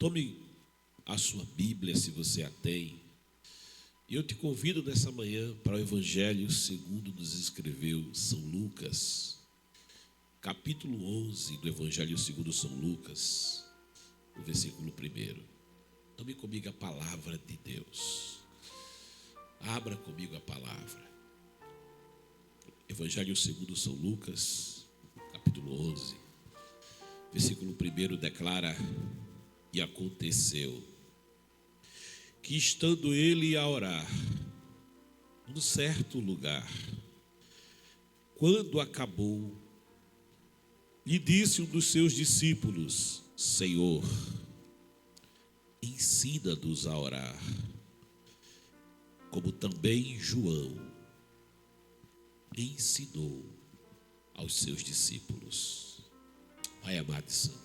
Tome a sua Bíblia, se você a tem. E eu te convido nessa manhã para o Evangelho segundo nos escreveu São Lucas, capítulo 11 do Evangelho segundo São Lucas, o versículo 1. Tome comigo a palavra de Deus. Abra comigo a palavra. Evangelho segundo São Lucas, capítulo 11, versículo 1 declara: E aconteceu que, estando ele a orar num certo lugar, quando acabou, lhe disse um dos seus discípulos: Senhor, ensina-nos a orar, como também João ensinou aos seus discípulos. Pai amado e santo,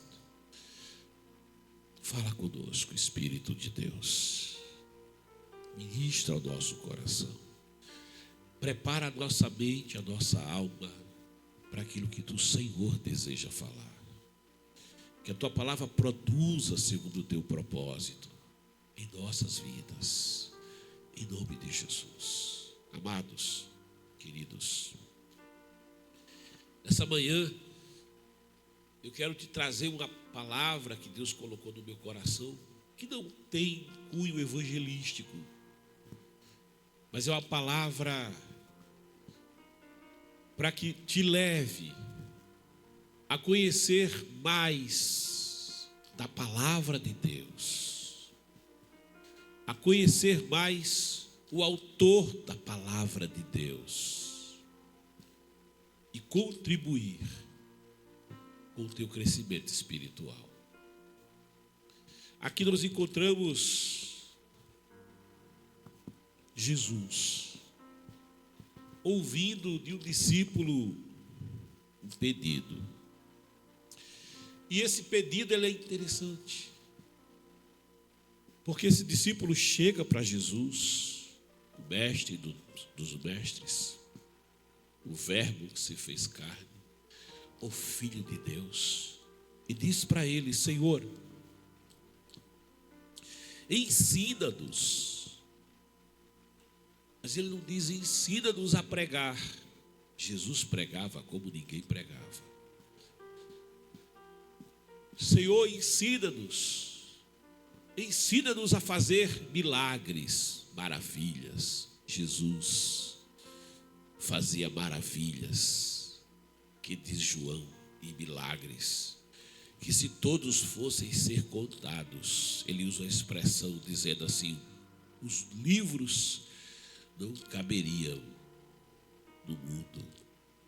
fala conosco, Espírito de Deus. Ministra ao nosso coração. Prepara a nossa mente, a nossa alma para aquilo que tu, Senhor, deseja falar. Que a tua palavra produza segundo o teu propósito em nossas vidas. Em nome de Jesus. Amados, queridos, nessa manhã eu quero te trazer uma palavra que Deus colocou no meu coração, que não tem cunho evangelístico, mas é uma palavra para que te leve a conhecer mais da palavra de Deus, a conhecer mais o autor da palavra de Deus e contribuir com o teu crescimento espiritual. Aqui nós encontramos Jesus ouvindo de um discípulo um pedido. E esse pedido ele é interessante, porque esse discípulo chega para Jesus, o mestre dos mestres, o verbo que se fez carne, o Filho de Deus, e diz para ele: Senhor, ensina-nos. Mas ele não diz ensina-nos a pregar. Jesus pregava como ninguém pregava. Senhor, ensina-nos. Ensina-nos a fazer milagres, maravilhas. Jesus fazia maravilhas, que diz João, e milagres, que se todos fossem ser contados, ele usa a expressão dizendo assim: os livros não caberiam no mundo,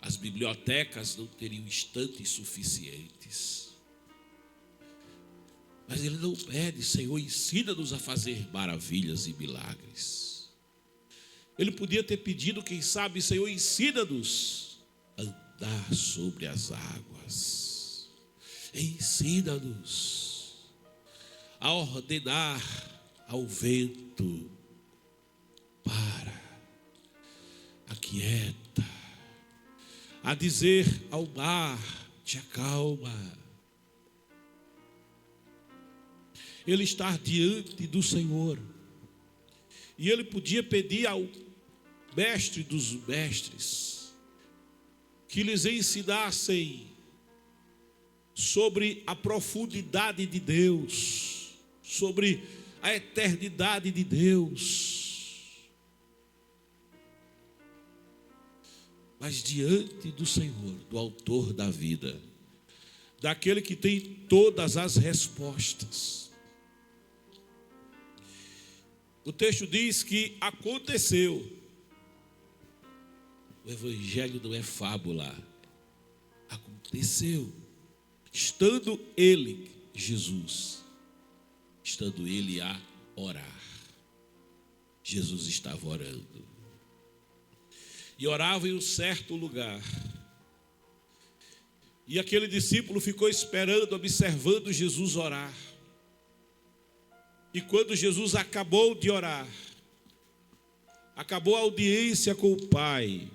as bibliotecas não teriam estantes suficientes. Mas ele não pede: Senhor, ensina-nos a fazer maravilhas e milagres. Ele podia ter pedido, quem sabe: Senhor, ensina-nos a andar sobre as águas. Ensina-nos a ordenar ao vento: para, aquieta, a dizer ao mar: te acalma. Ele está diante do Senhor, e ele podia pedir ao mestre dos mestres que lhes ensinassem sobre a profundidade de Deus, sobre a eternidade de Deus. Mas diante do Senhor, do autor da vida, daquele que tem todas as respostas, o texto diz que aconteceu. O Evangelho não é fábula. Aconteceu. Estando ele, Jesus, estando ele a orar. Jesus estava orando. E orava em um certo lugar. E aquele discípulo ficou esperando, observando Jesus orar. E quando Jesus acabou de orar, acabou a audiência com o Pai,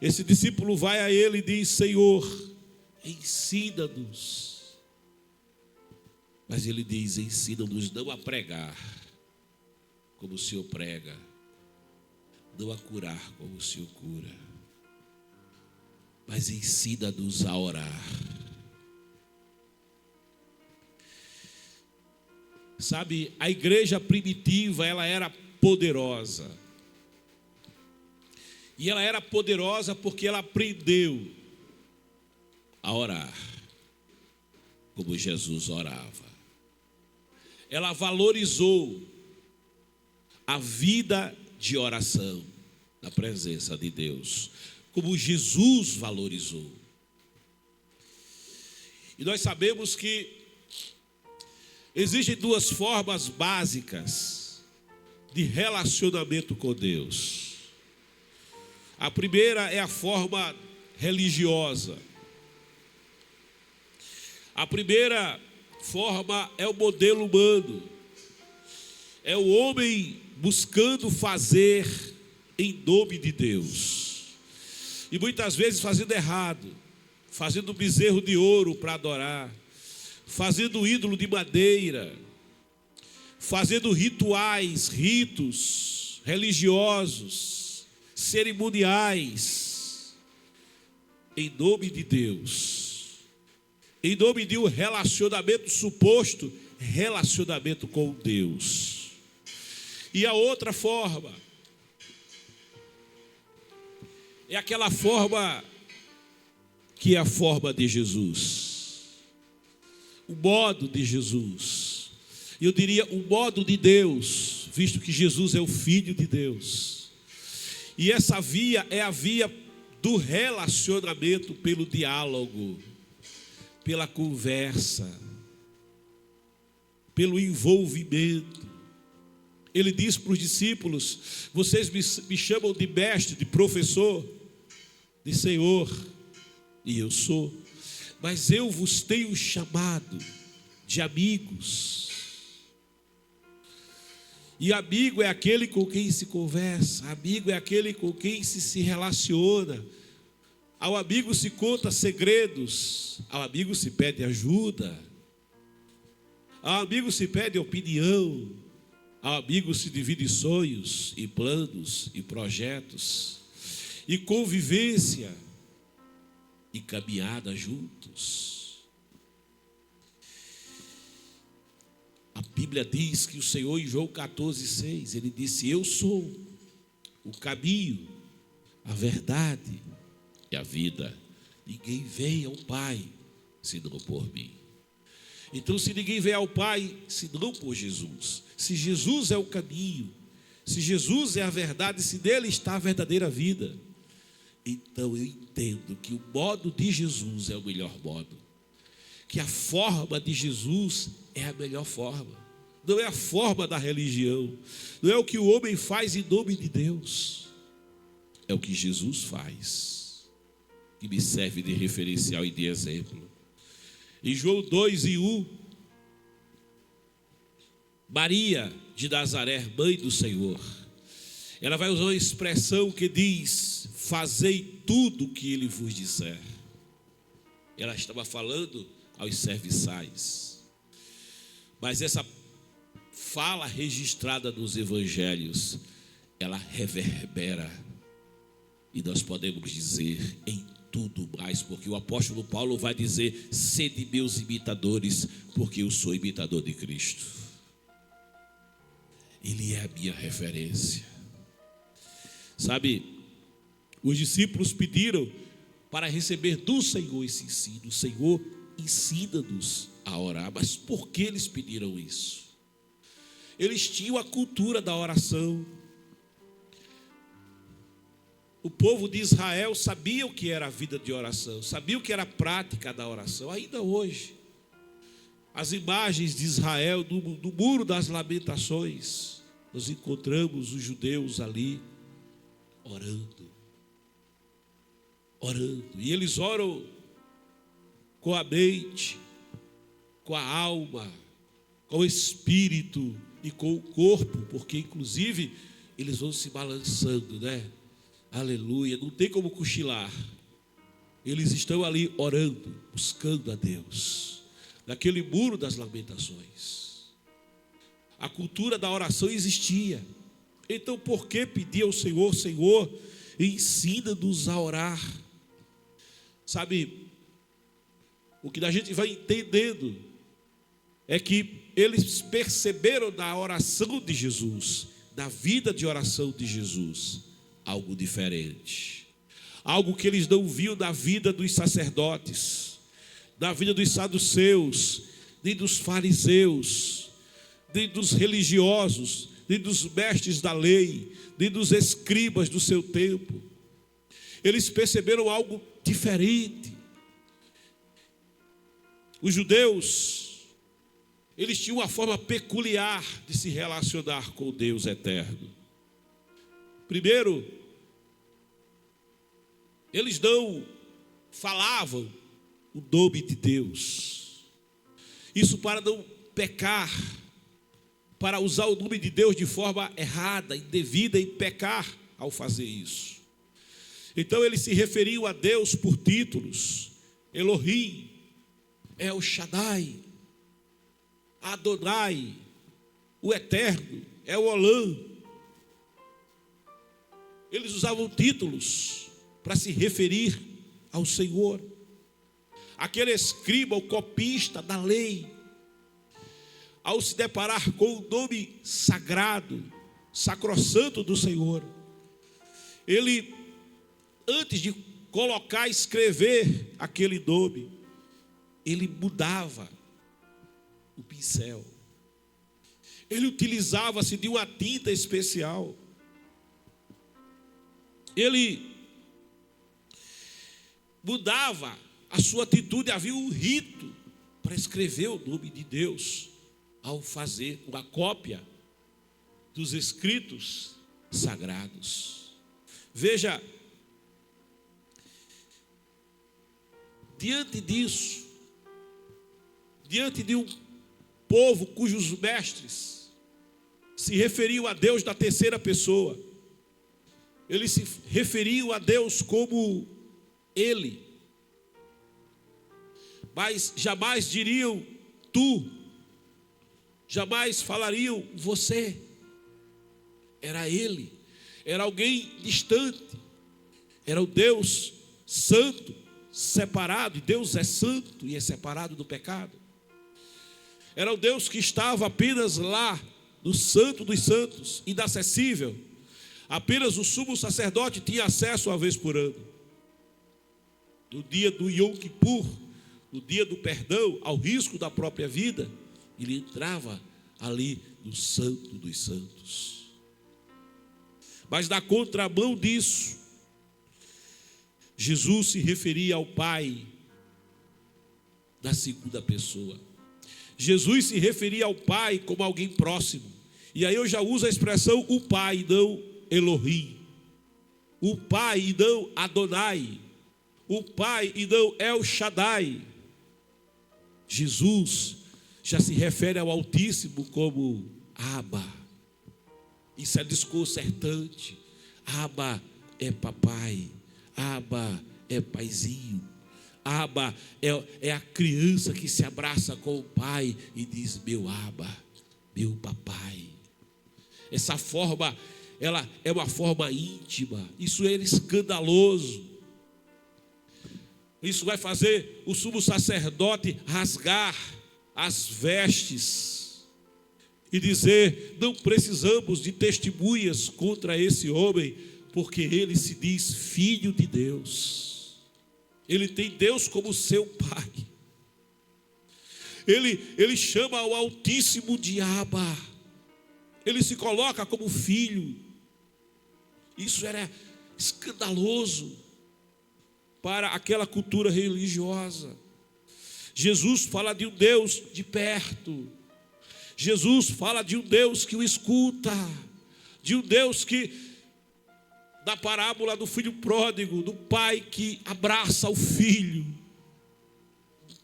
esse discípulo vai a ele e diz: Senhor, ensina-nos Mas ele diz: ensina-nos não a pregar como o Senhor prega, não a curar como o Senhor cura, mas ensina-nos a orar. Sabe, a igreja primitiva, ela era poderosa. E ela era poderosa porque ela aprendeu a orar como Jesus orava. Ela valorizou a vida de oração na presença de Deus, como Jesus valorizou. E nós sabemos que existem duas formas básicas de relacionamento com Deus. A primeira é a forma religiosa. A primeira forma é o modelo humano. É o homem buscando fazer em nome de Deus. E muitas vezes fazendo errado, fazendo um bezerro de ouro para adorar, fazendo ídolo de madeira, fazendo rituais, ritos religiosos, cerimoniais, em nome de Deus, em nome de um relacionamento suposto, relacionamento com Deus. E a outra forma é aquela forma que é a forma de Jesus, o modo de Jesus, eu diria o modo de Deus, visto que Jesus é o Filho de Deus. E essa via é a via do relacionamento pelo diálogo, pela conversa, pelo envolvimento. Ele diz para os discípulos: vocês me chamam de mestre, de professor, de Senhor, e eu sou, mas eu vos tenho chamado de amigos. E amigo é aquele com quem se conversa, amigo é aquele com quem se relaciona. Ao amigo se conta segredos, ao amigo se pede ajuda, ao amigo se pede opinião, ao amigo se divide sonhos e planos e projetos, e convivência e caminhada juntos. A Bíblia diz que o Senhor, em João 14,6, ele disse: eu sou o caminho, a verdade e a vida. Ninguém vem ao Pai senão por mim. Então, se ninguém vem ao Pai senão por Jesus, se Jesus é o caminho, se Jesus é a verdade, se nele está a verdadeira vida, então eu entendo que o modo de Jesus é o melhor modo, que a forma de Jesus é a melhor forma. Não é a forma da religião, não é o que o homem faz em nome de Deus, é o que Jesus faz, que me serve de referencial e de exemplo. Em João 2:1, Maria de Nazaré, mãe do Senhor, ela vai usar uma expressão que diz: fazei tudo o que ele vos disser. Ela estava falando aos serviçais, mas essa fala registrada nos evangelhos, ela reverbera, e nós podemos dizer em tudo mais, porque o apóstolo Paulo vai dizer: sede meus imitadores, porque eu sou imitador de Cristo. Ele é a minha referência. Sabe, os discípulos pediram para receber do Senhor esse ensino. Senhor, ensina-nos a orar. Mas por que eles pediram isso? Eles tinham a cultura da oração. O povo de Israel sabia o que era a vida de oração, sabia o que era a prática da oração. Ainda hoje, as imagens de Israel no muro das lamentações, nós encontramos os judeus ali orando, e eles oram com a mente, com a alma, com o espírito e com o corpo, porque inclusive eles vão se balançando, né? Aleluia, não tem como cochilar. Eles estão ali orando, buscando a Deus, daquele muro das lamentações. A cultura da oração existia. Então por que pedir ao Senhor: Senhor, ensina-nos a orar? Sabe, o que a gente vai entendendo é que eles perceberam na oração de Jesus, na vida de oração de Jesus, algo diferente. Algo que eles não viam na vida dos sacerdotes, na vida dos saduceus, nem dos fariseus, nem dos religiosos, nem dos mestres da lei, nem dos escribas do seu tempo. Eles perceberam algo diferente. Os judeus, eles tinham uma forma peculiar de se relacionar com o Deus eterno. Primeiro, eles não falavam o nome de Deus. Isso para não pecar, para usar o nome de Deus de forma errada, indevida, e pecar ao fazer isso. Então eles se referiam a Deus por títulos: Elohim, El Shaddai, Adonai, o Eterno, El Olam. Eles usavam títulos para se referir ao Senhor. Aquele escriba, o copista da lei, ao se deparar com o nome sagrado, sacrossanto do Senhor, ele, antes de colocar, escrever aquele nome, ele mudava o pincel. Ele utilizava-se de uma tinta especial. Ele mudava a sua atitude. Havia um rito para escrever o nome de Deus, ao fazer uma cópia dos escritos sagrados. Veja, diante disso, diante de um povo cujos mestres se referiam a Deus na terceira pessoa, eles se referiam a Deus como Ele, mas jamais diriam tu, jamais falariam você. Era Ele, era alguém distante, era o Deus santo, separado, e Deus é santo e é separado do pecado. Era o Deus que estava apenas lá, no Santo dos Santos, inacessível. Apenas o sumo sacerdote tinha acesso uma vez por ano. No dia do Yom Kippur, no dia do perdão, ao risco da própria vida, ele entrava ali no Santo dos Santos. Mas na contramão disso, Jesus se referia ao Pai da segunda pessoa. Jesus se referia ao Pai como alguém próximo. E aí eu já uso a expressão o Pai, não Elohim. O Pai e não Adonai. O Pai e não El Shaddai. Jesus já se refere ao Altíssimo como Abba. Isso é desconcertante. Abba é papai. Abba é paizinho. Abba é a criança que se abraça com o pai e diz: meu Abba, meu papai. Essa forma, ela é uma forma íntima. Isso é escandaloso. Isso vai fazer o sumo sacerdote rasgar as vestes e dizer: não precisamos de testemunhas contra esse homem, porque ele se diz filho de Deus. Ele tem Deus como seu pai. Ele chama o Altíssimo de Abba. Ele se coloca como filho. Isso era escandaloso para aquela cultura religiosa. Jesus fala de um Deus de perto. Jesus fala de um Deus que o escuta. De um Deus que, da parábola do filho pródigo, do pai que abraça o filho.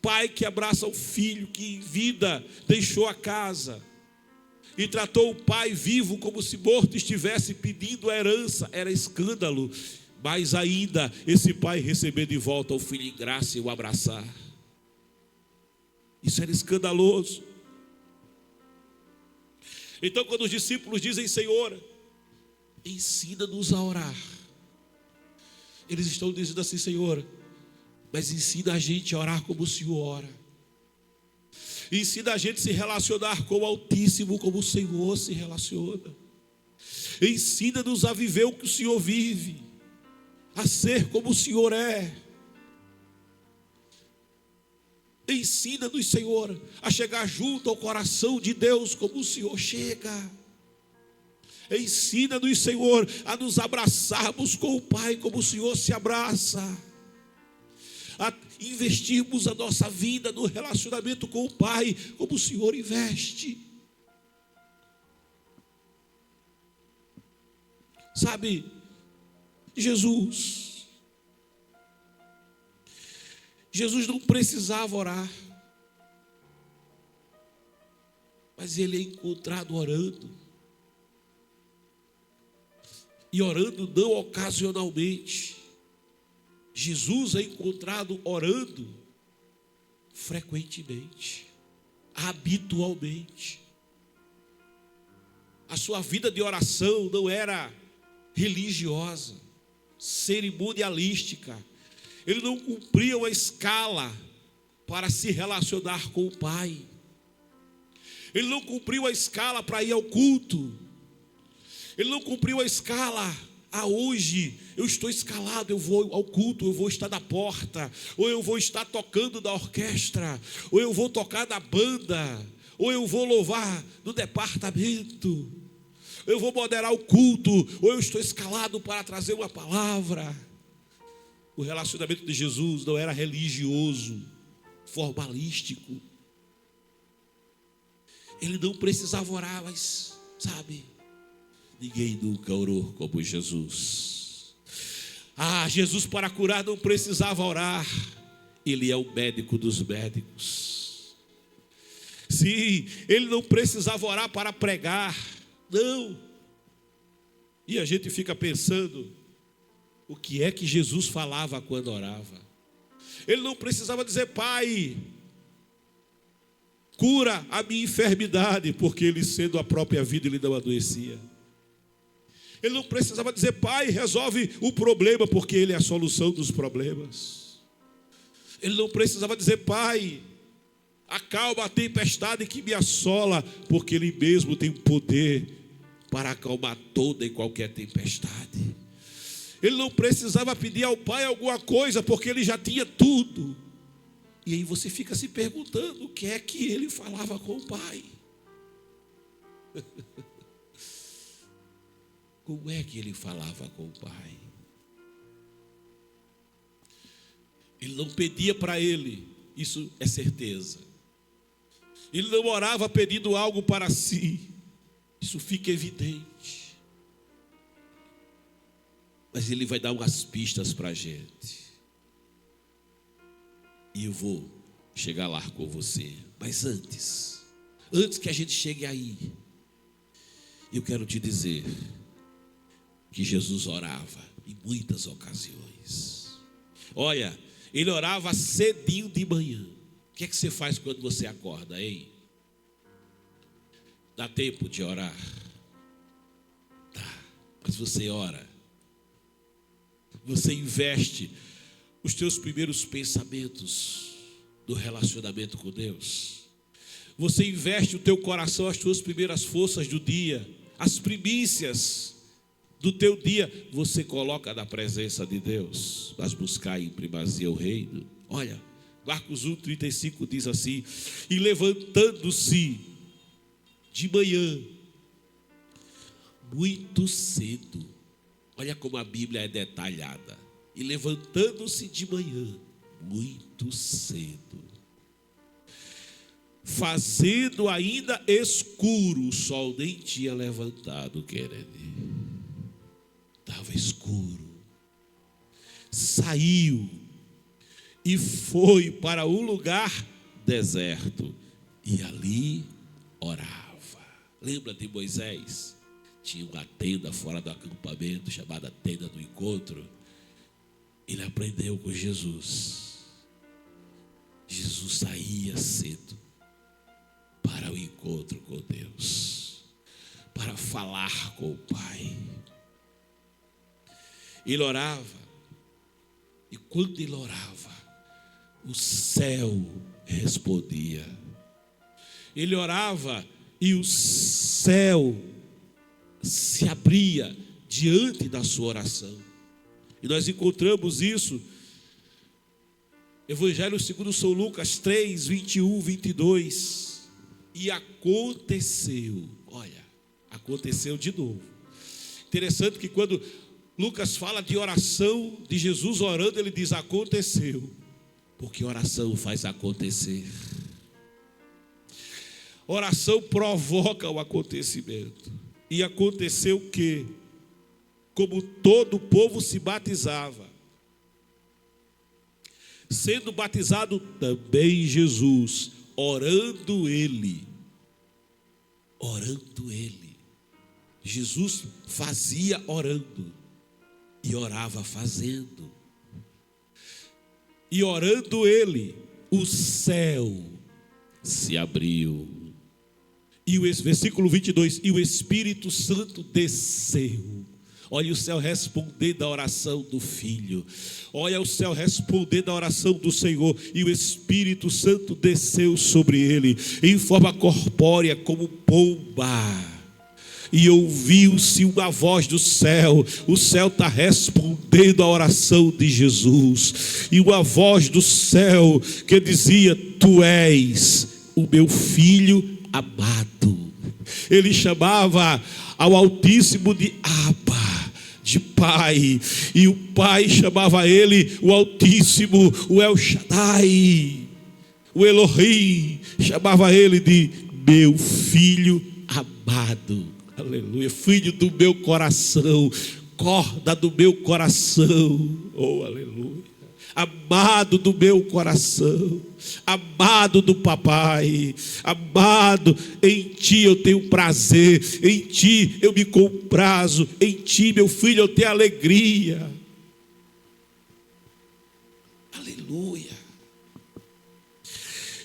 Pai que abraça o filho, que em vida deixou a casa e tratou o pai vivo como se morto estivesse pedindo a herança. Era escândalo. Mas ainda esse pai receber de volta o filho em graça e o abraçar. Isso era escandaloso. Então, quando os discípulos dizem: Senhor, ensina-nos a orar, eles estão dizendo assim: Senhor, mas ensina a gente a orar como o Senhor ora. Ensina a gente a se relacionar com o Altíssimo como o Senhor se relaciona. Ensina-nos a viver o que o Senhor vive, a ser como o Senhor é. Ensina-nos, Senhor, a chegar junto ao coração de Deus como o Senhor chega. Ensina-nos, Senhor, a nos abraçarmos com o Pai como o Senhor se abraça. A investirmos a nossa vida no relacionamento com o Pai como o Senhor investe. Sabe, Jesus não precisava orar, mas ele é encontrado orando, e orando não ocasionalmente. Jesus é encontrado orando frequentemente, habitualmente. A sua vida de oração não era religiosa, cerimonialística. Ele não cumpria uma escala para se relacionar com o Pai. Ele não cumpriu a escala para ir ao culto. Ele não cumpriu a escala: hoje eu estou escalado, eu vou ao culto, eu vou estar na porta, ou eu vou estar tocando na orquestra, ou eu vou tocar na banda, ou eu vou louvar no departamento, eu vou moderar o culto, ou eu estou escalado para trazer uma palavra. O relacionamento de Jesus não era religioso, formalístico. Ele não precisava orar, mas, sabe, ninguém nunca orou como Jesus. Jesus para curar não precisava orar. Ele é o médico dos médicos. Sim, ele não precisava orar para pregar. Não. E a gente fica pensando: o que é que Jesus falava quando orava? Ele não precisava dizer: Pai, cura a minha enfermidade, porque ele, sendo a própria vida, ele não adoecia. Ele não precisava dizer: Pai, resolve o problema, porque ele é a solução dos problemas. Ele não precisava dizer: Pai, acalma a tempestade que me assola, porque ele mesmo tem o poder para acalmar toda e qualquer tempestade. Ele não precisava pedir ao Pai alguma coisa, porque ele já tinha tudo. E aí você fica se perguntando: o que é que ele falava com o Pai? Como é que ele falava com o Pai? Ele não pedia para ele, isso é certeza. Ele não orava pedindo algo para si, isso fica evidente. Mas ele vai dar umas pistas para a gente. E eu vou chegar lá com você. Mas antes que a gente chegue aí, eu quero te dizer que Jesus orava em muitas ocasiões. Olha, ele orava cedinho de manhã. O que é que você faz quando você acorda, hein? Dá tempo de orar? Dá, mas você ora. Você investe os teus primeiros pensamentos no relacionamento com Deus. Você investe o teu coração, as tuas primeiras forças do dia, as primícias do teu dia, você coloca na presença de Deus. Mas buscar em primazia o reino. Olha, Marcos 1:35 diz assim: e levantando-se de manhã, muito cedo. Olha como a Bíblia é detalhada. E levantando-se de manhã, muito cedo, fazendo ainda escuro, o sol nem tinha levantado, querido. Estava escuro. Saiu e foi para um lugar deserto e ali orava. Lembra de Moisés? Tinha uma tenda fora do acampamento chamada tenda do encontro. Ele aprendeu com Jesus. Jesus saía cedo para o encontro com Deus, para falar com o Pai. Ele orava, e quando ele orava, o céu respondia. Ele orava e o céu se abria diante da sua oração. E nós encontramos isso, Evangelho segundo São Lucas 3, 21, 22. E aconteceu, olha, aconteceu de novo. Interessante que quando Lucas fala de oração, de Jesus orando, ele diz aconteceu, porque oração faz acontecer. Oração provoca o acontecimento. E aconteceu que, como todo o povo se batizava, sendo batizado também Jesus, orando ele. Jesus fazia orando e orava fazendo. E orando ele, o céu se abriu. E o versículo 22, e o Espírito Santo desceu. Olha o céu respondendo à oração do Filho. Olha o céu respondendo à oração do Senhor. E o Espírito Santo desceu sobre ele, em forma corpórea como pomba. E ouviu-se uma voz do céu. O céu está respondendo à oração de Jesus. E uma voz do céu que dizia: Tu és o meu Filho amado. Ele chamava ao Altíssimo de Abba, de Pai. E o Pai chamava ele, o Altíssimo, o El Shaddai, o Elohim, chamava ele de meu Filho amado. Aleluia, filho do meu coração, corda do meu coração. Oh, aleluia. Amado do meu coração, amado do papai, amado, em ti eu tenho prazer, em ti eu me comprazo, em ti, meu filho, eu tenho alegria. Aleluia.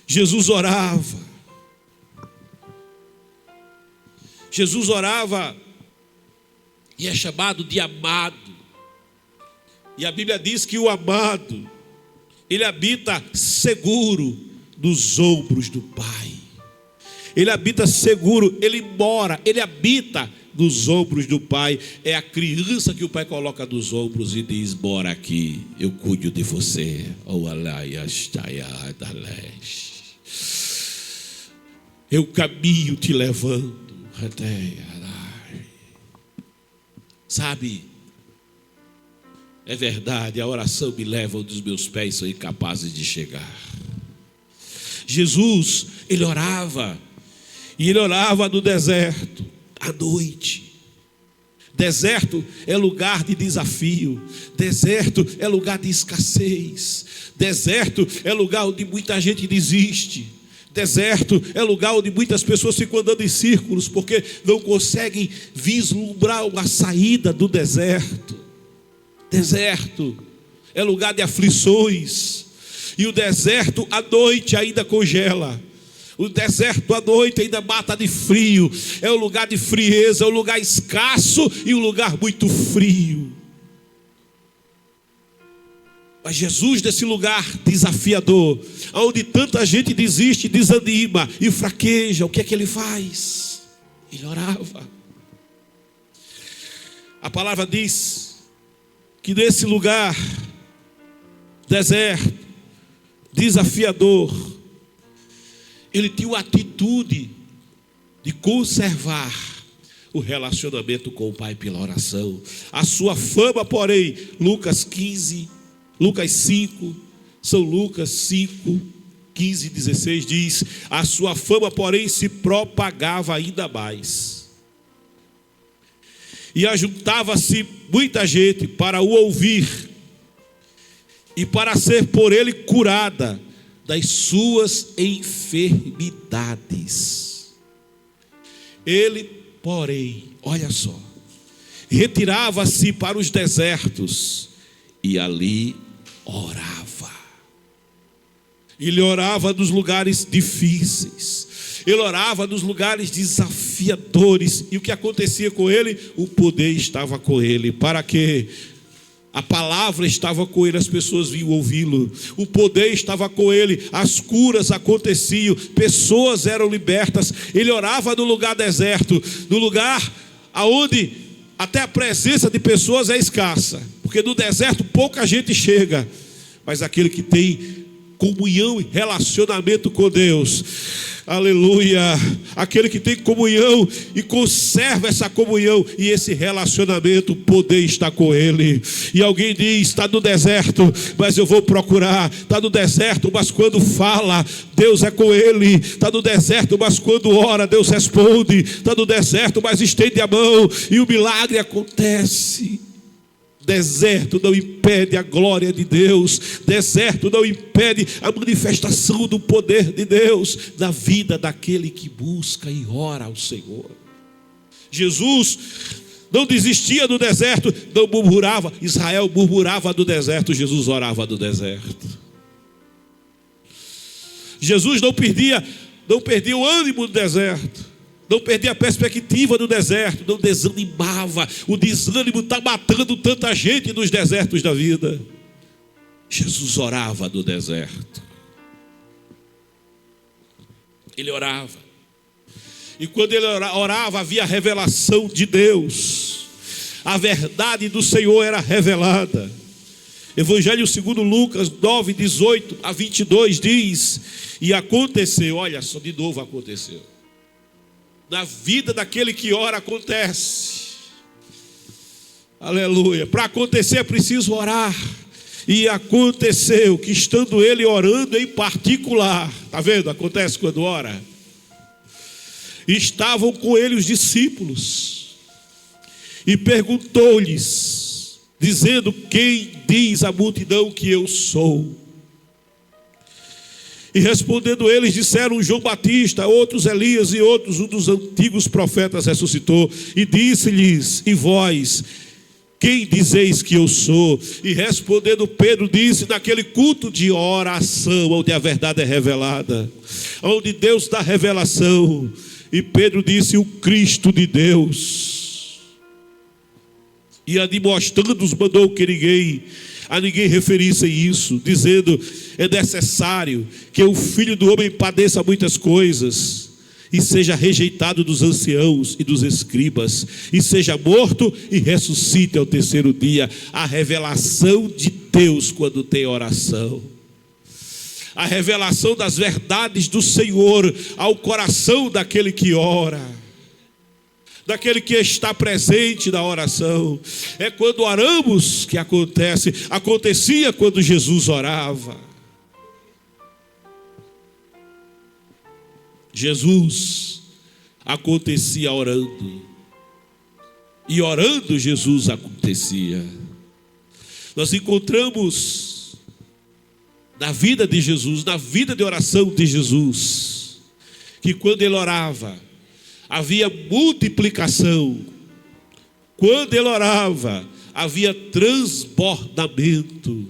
Jesus orava e é chamado de amado. E a Bíblia diz que o amado, ele habita seguro nos ombros do Pai. Ele habita seguro, ele mora, ele habita nos ombros do Pai. É a criança que o Pai coloca nos ombros e diz: mora aqui, eu cuido de você. Eu caminho te levando. Sabe? É verdade, a oração me leva onde os meus pés são incapazes de chegar. Jesus, ele orava, e ele orava no deserto, à noite. Deserto é lugar de desafio, deserto é lugar de escassez, deserto é lugar onde muita gente desiste, deserto é lugar onde muitas pessoas ficam andando em círculos, porque não conseguem vislumbrar a saída do deserto. Deserto é lugar de aflições, e o deserto à noite ainda congela, o deserto à noite ainda mata de frio, é um lugar de frieza, é um lugar escasso e um lugar muito frio. Mas Jesus, nesse lugar desafiador, onde tanta gente desiste, desanima e fraqueja, o que é que ele faz? Ele orava. A palavra diz que nesse lugar deserto, desafiador, ele tinha uma atitude de conservar o relacionamento com o Pai pela oração. A sua fama, porém, Lucas 5, São Lucas 5, 15 e 16 diz: a sua fama, porém, se propagava ainda mais. E ajuntava-se muita gente para o ouvir e para ser por ele curada das suas enfermidades. Ele, porém, olha só, retirava-se para os desertos e ali orava. Ele orava nos lugares difíceis. Ele orava nos lugares desafiadores. E o que acontecia com ele? O poder estava com ele. Para quê? A palavra estava com ele, as pessoas vinham ouvi-lo. O poder estava com ele, as curas aconteciam, pessoas eram libertas. Ele orava no lugar deserto, no lugar aonde até a presença de pessoas é escassa, porque no deserto pouca gente chega. Mas aquele que tem comunhão e relacionamento com Deus, aleluia, aquele que tem comunhão e conserva essa comunhão e esse relacionamento, o poder está com ele. E alguém diz: está no deserto, mas eu vou procurar. Está no deserto, mas quando fala, Deus é com ele. Está no deserto, mas quando ora, Deus responde. Está no deserto, mas estende a mão e o milagre acontece. Deserto não impede a glória de Deus. Deserto não impede a manifestação do poder de Deus na vida daquele que busca e ora ao Senhor. Jesus não desistia do deserto, não murmurava. Israel murmurava do deserto, Jesus orava do deserto. Jesus não perdia o ânimo do deserto. Não perdia a perspectiva do deserto, não desanimava. O desânimo está matando tanta gente nos desertos da vida. Jesus orava no deserto. Ele orava. E quando ele orava, havia a revelação de Deus. A verdade do Senhor era revelada. Evangelho segundo Lucas 9, 18 a 22 diz: e aconteceu, olha só, de novo aconteceu. Na vida daquele que ora acontece. Aleluia. Para acontecer é preciso orar. E aconteceu que, estando ele orando em particular, está vendo? Acontece quando ora. Estavam com ele os discípulos. E perguntou-lhes, dizendo: quem diz a multidão que eu sou? E respondendo eles, disseram: João Batista, outros Elias e outros um dos antigos profetas ressuscitou. E disse-lhes: e vós, quem dizeis que eu sou? E respondendo Pedro disse, naquele culto de oração, onde a verdade é revelada, onde Deus dá revelação, e Pedro disse: o Cristo de Deus. E admoestando-os mandou que a ninguém referissem isso, dizendo: é necessário que o Filho do Homem padeça muitas coisas, e seja rejeitado dos anciãos e dos escribas, e seja morto e ressuscite ao terceiro dia. A revelação de Deus quando tem oração. A revelação das verdades do Senhor ao coração daquele que ora, daquele que está presente na oração. É quando oramos que acontece. Acontecia quando Jesus orava. Jesus acontecia orando. E orando Jesus acontecia. Nós encontramos na vida de Jesus, na vida de oração de Jesus, que quando ele orava, havia multiplicação. Quando ele orava, havia transbordamento.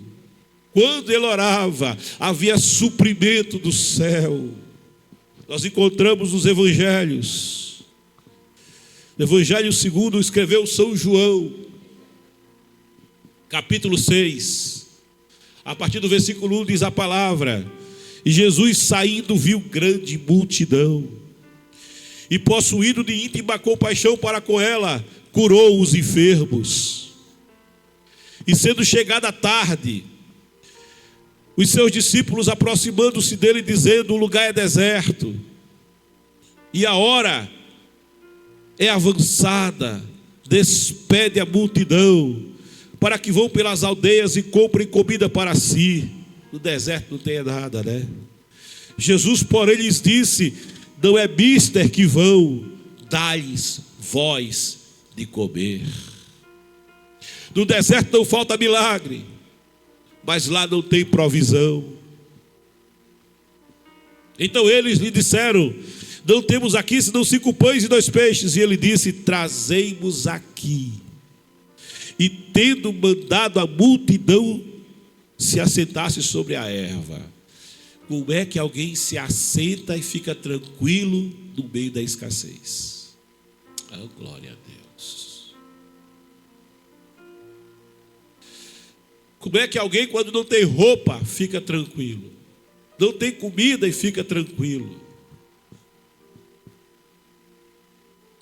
Quando ele orava, havia suprimento do céu. Nós encontramos nos evangelhos. No Evangelho segundo escreveu São João, capítulo 6. A partir do versículo 1 diz a palavra: e Jesus saindo viu grande multidão, e possuído de íntima compaixão para com ela, curou os enfermos. E sendo chegada a tarde, os seus discípulos aproximando-se dele, dizendo: o lugar é deserto, e a hora é avançada, despede a multidão, para que vão pelas aldeias e comprem comida para si. No deserto não tem nada, né? Jesus, porém, lhes disse: não é mister que vão, dai-lhes vós de comer. No deserto não falta milagre, mas lá não tem provisão. Então eles lhe disseram: não temos aqui senão 5 pães e 2 peixes. E ele disse: trazei-mos aqui. E tendo mandado a multidão se assentasse sobre a erva, Como é que alguém se assenta e fica tranquilo no meio da escassez? Oh, glória a Deus. Como é que alguém, quando não tem roupa, fica tranquilo? Não tem comida e fica tranquilo?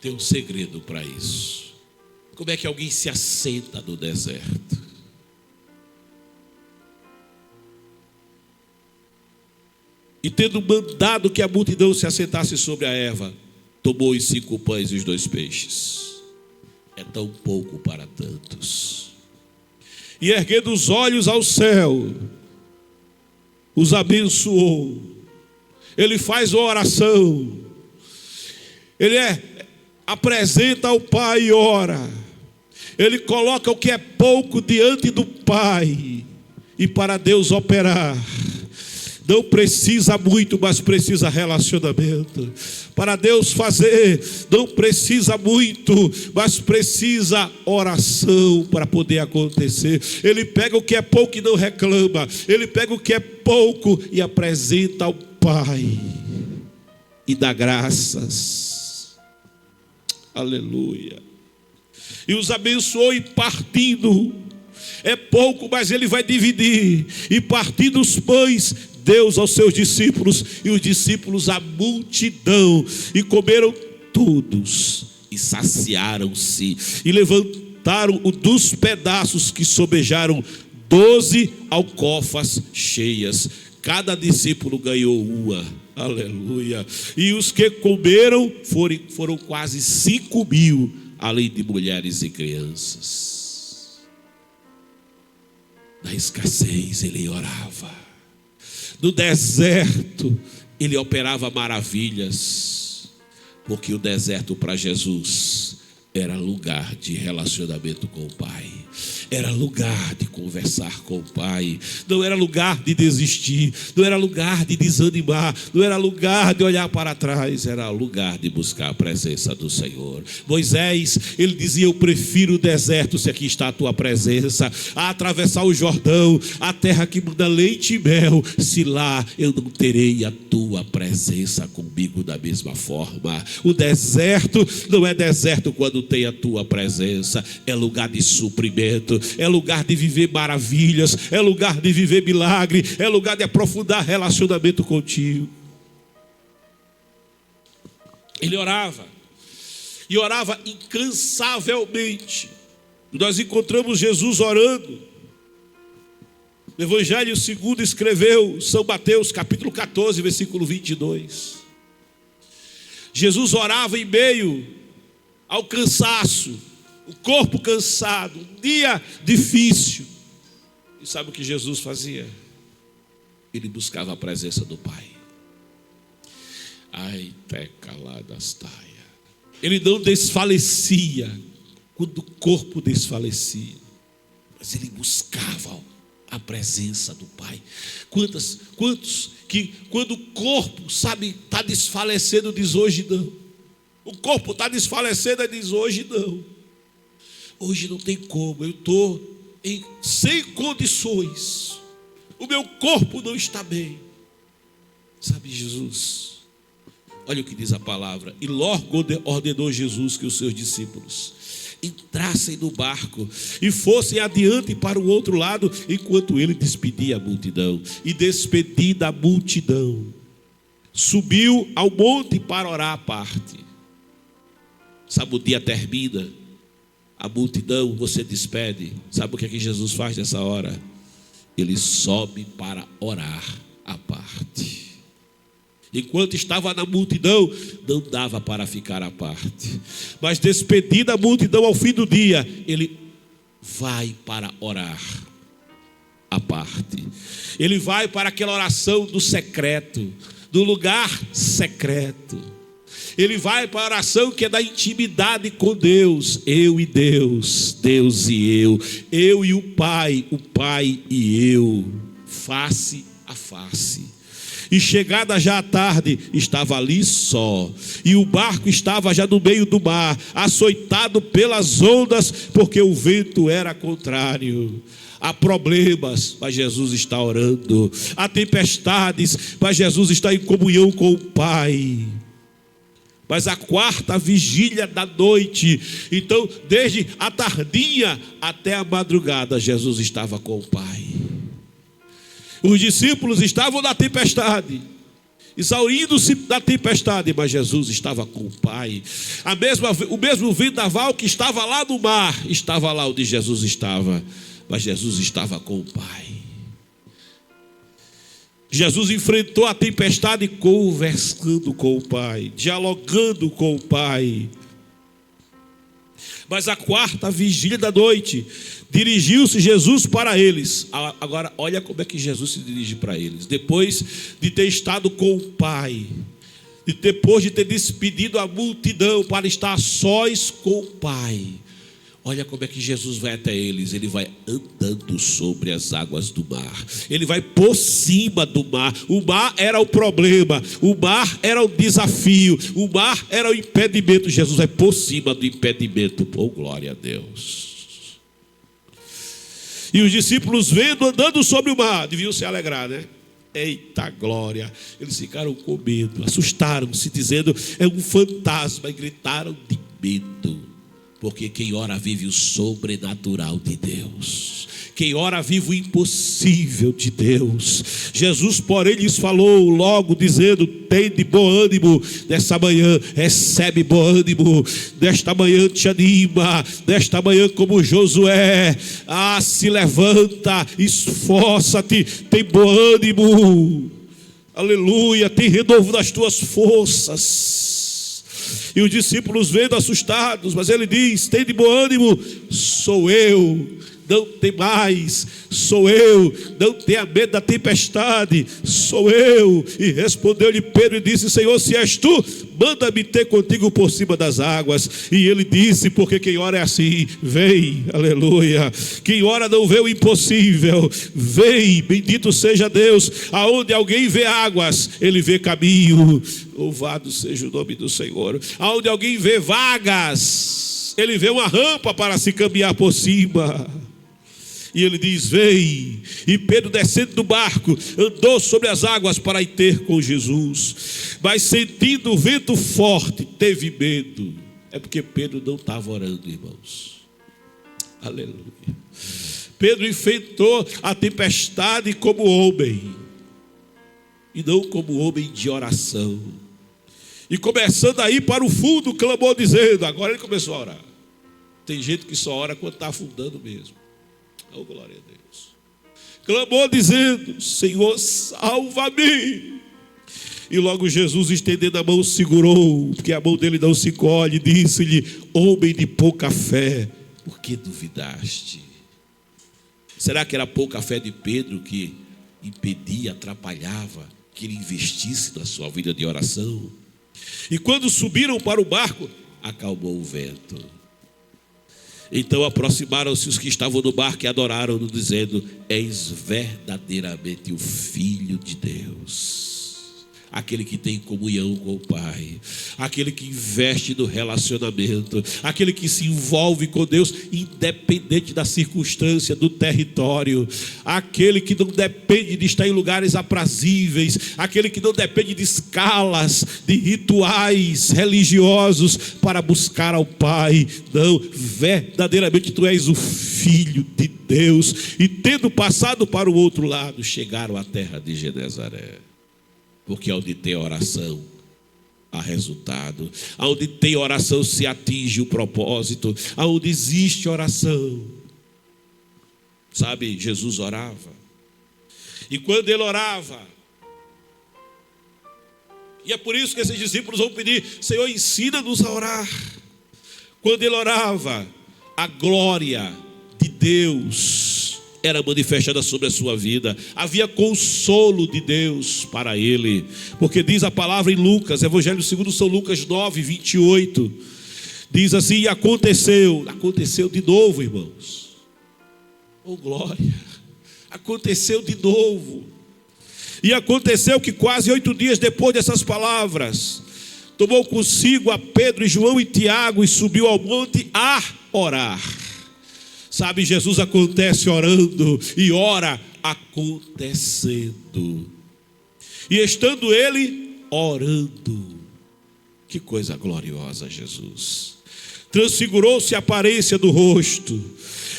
Tem um segredo para isso. Como é que alguém se assenta no deserto? E tendo mandado que a multidão se assentasse sobre a erva, tomou os 5 pães e os 2 peixes. É tão pouco para tantos. E erguendo os olhos ao céu, os abençoou. Ele faz uma oração. Ele apresenta ao Pai e ora. Ele coloca o que é pouco diante do Pai. E para Deus operar, não precisa muito, mas precisa relacionamento. Para Deus fazer, não precisa muito, mas precisa oração para poder acontecer. Ele pega o que é pouco e não reclama. Ele pega o que é pouco e apresenta ao Pai. E dá graças. Aleluia. E os abençoou e partindo. É pouco, mas ele vai dividir. E partindo os pães, Deus aos seus discípulos, e os discípulos à multidão, e comeram todos, e saciaram-se, e levantaram dos pedaços que sobejaram 12 alcofas cheias. Cada discípulo ganhou uma. Aleluia. E os que comeram foram quase 5.000, além de mulheres e crianças. Na escassez ele orava. No deserto, ele operava maravilhas, porque o deserto para Jesus era lugar de relacionamento com o Pai, era lugar de conversar com o Pai, não era lugar de desistir, não era lugar de desanimar, não era lugar de olhar para trás, era lugar de buscar a presença do Senhor. Moisés, ele dizia: eu prefiro o deserto, se aqui está a tua presença, a atravessar o Jordão, a terra que manda leite e mel, se lá eu não terei a tua presença comigo da mesma forma. O deserto não é deserto quando tem a tua presença, é lugar de suprimento, é lugar de viver maravilhas, é lugar de viver milagre, é lugar de aprofundar relacionamento contigo. Ele orava, e orava incansavelmente. Nós encontramos Jesus orando. No Evangelho segundo escreveu São Mateus, capítulo 14, versículo 22. Jesus orava em meio ao cansaço, o corpo cansado, um dia difícil. E sabe o que Jesus fazia? Ele buscava a presença do Pai. Ai, tecaladastaia. Ele não desfalecia quando o corpo desfalecia, mas ele buscava a presença do Pai. Quantos que quando o corpo, sabe, está desfalecendo, diz hoje não. O corpo está desfalecendo e diz hoje não. Hoje não tem como, eu estou sem condições. O meu corpo não está bem. Sabe, Jesus, olha o que diz a palavra. E logo ordenou Jesus que os seus discípulos entrassem no barco e fossem adiante para o outro lado, enquanto ele despedia a multidão. E despedida a multidão, subiu ao monte para orar à parte. Sabe, o dia termina, a multidão você despede. Sabe o que é que Jesus faz nessa hora? Ele sobe para orar à parte. Enquanto estava na multidão, não dava para ficar à parte. Mas despedida a multidão ao fim do dia, ele vai para orar à parte. Ele vai para aquela oração do secreto, do lugar secreto. Ele vai para a oração que é da intimidade com Deus. Eu e Deus, Deus e eu e o Pai e eu, face a face. E chegada já a tarde, estava ali só, e o barco estava já no meio do mar, açoitado pelas ondas, porque o vento era contrário. Há problemas, mas Jesus está orando. Há tempestades, mas Jesus está em comunhão com o Pai. Mas a quarta vigília da noite, então desde a tardinha até a madrugada, Jesus estava com o Pai. Os discípulos estavam na tempestade, exaurindo-se da tempestade, mas Jesus estava com o Pai. O mesmo vendaval que estava lá no mar, estava lá onde Jesus estava, mas Jesus estava com o Pai. Jesus enfrentou a tempestade conversando com o Pai, dialogando com o Pai. Mas a quarta vigília da noite, dirigiu-se Jesus para eles. Agora, olha como é que Jesus se dirige para eles. Depois de ter estado com o Pai, e depois de ter despedido a multidão para estar a sós com o Pai, olha como é que Jesus vai até eles. Ele vai andando sobre as águas do mar. Ele vai por cima do mar. O mar era o problema. O mar era o desafio. O mar era o impedimento. Jesus vai por cima do impedimento. Oh, glória a Deus. E os discípulos vendo, andando sobre o mar, deviam se alegrar, né? Eita glória. Eles ficaram com medo, assustaram-se, dizendo: é um fantasma. E gritaram de medo. Porque quem ora vive o sobrenatural de Deus. Quem ora vive o impossível de Deus. Jesus, porém, lhes falou logo, dizendo: tende bom ânimo nessa manhã, recebe bom ânimo. Nesta manhã te anima, nesta manhã como Josué. Se levanta, esforça-te, tem bom ânimo. Aleluia, tem renovo das tuas forças. E os discípulos vendo assustados, mas ele diz: tem de bom ânimo, sou eu, não tem mais, sou eu, não tenha medo da tempestade, sou eu. E respondeu-lhe Pedro e disse: Senhor, se és tu, manda-me ter contigo por cima das águas. E ele disse: porque quem ora é assim, vem, aleluia. Quem ora não vê o impossível, vem, bendito seja Deus. Aonde alguém vê águas, ele vê caminho. Louvado seja o nome do Senhor. Aonde alguém vê vagas, ele vê uma rampa para se caminhar por cima. E ele diz: vem. E Pedro, descendo do barco, andou sobre as águas para ir ter com Jesus. Mas sentindo o vento forte, teve medo. É porque Pedro não estava orando, irmãos. Aleluia. Pedro enfrentou a tempestade como homem, e não como homem de oração. E começando a ir para o fundo, clamou dizendo: agora ele começou a orar. Tem gente que só ora quando está afundando mesmo. Oh, glória a Deus. Clamou dizendo: Senhor, salva-me. E logo Jesus, estendendo a mão, segurou, porque a mão dele não se encolhe. Disse-lhe: homem de pouca fé, por que duvidaste? Será que era pouca fé de Pedro que impedia, atrapalhava que ele investisse na sua vida de oração? E quando subiram para o barco, acalmou o vento. Então aproximaram-se os que estavam no barco e adoraram-no, dizendo: és verdadeiramente o Filho de Deus. Aquele que tem comunhão com o Pai, aquele que investe no relacionamento, aquele que se envolve com Deus independente da circunstância, do território, aquele que não depende de estar em lugares aprazíveis, aquele que não depende de escalas, de rituais religiosos para buscar ao Pai. Não, verdadeiramente tu és o Filho de Deus. E tendo passado para o outro lado, chegaram à terra de Genezaré. Porque onde tem oração, há resultado. Onde tem oração, se atinge o propósito. Onde existe oração. Sabe, Jesus orava. E quando ele orava, e é por isso que esses discípulos vão pedir: Senhor, ensina-nos a orar. Quando ele orava, a glória de Deus era manifestada sobre a sua vida. Havia consolo de Deus para ele, porque diz a palavra em Lucas, Evangelho segundo São Lucas 9, 28, diz assim: e aconteceu de novo, irmãos. Oh glória, aconteceu de novo. E aconteceu que quase 8 dias depois dessas palavras, tomou consigo a Pedro e João e Tiago e subiu ao monte a orar. Sabe, Jesus acontece orando e ora acontecendo. E estando ele orando, que coisa gloriosa, Jesus. Transfigurou-se a aparência do rosto,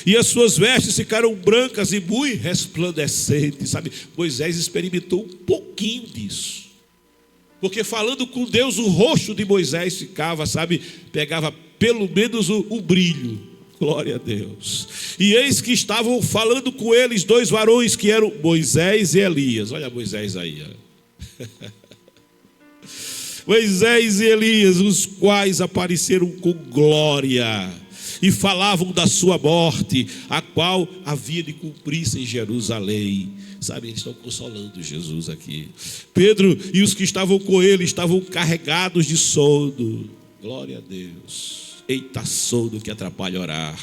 e as suas vestes ficaram brancas e muito resplandecentes. Sabe, Moisés experimentou um pouquinho disso. Porque falando com Deus, o rosto de Moisés ficava, sabe, pegava pelo menos o brilho. Glória a Deus. E eis que estavam falando com eles 2 varões que eram Moisés e Elias. Olha Moisés aí, ó. Moisés e Elias, os quais apareceram com glória e falavam da sua morte, a qual havia de cumprir-se em Jerusalém. Sabe, eles estão consolando Jesus aqui. Pedro e os que estavam com ele estavam carregados de sono. Glória a Deus. Eita, sono que atrapalha orar.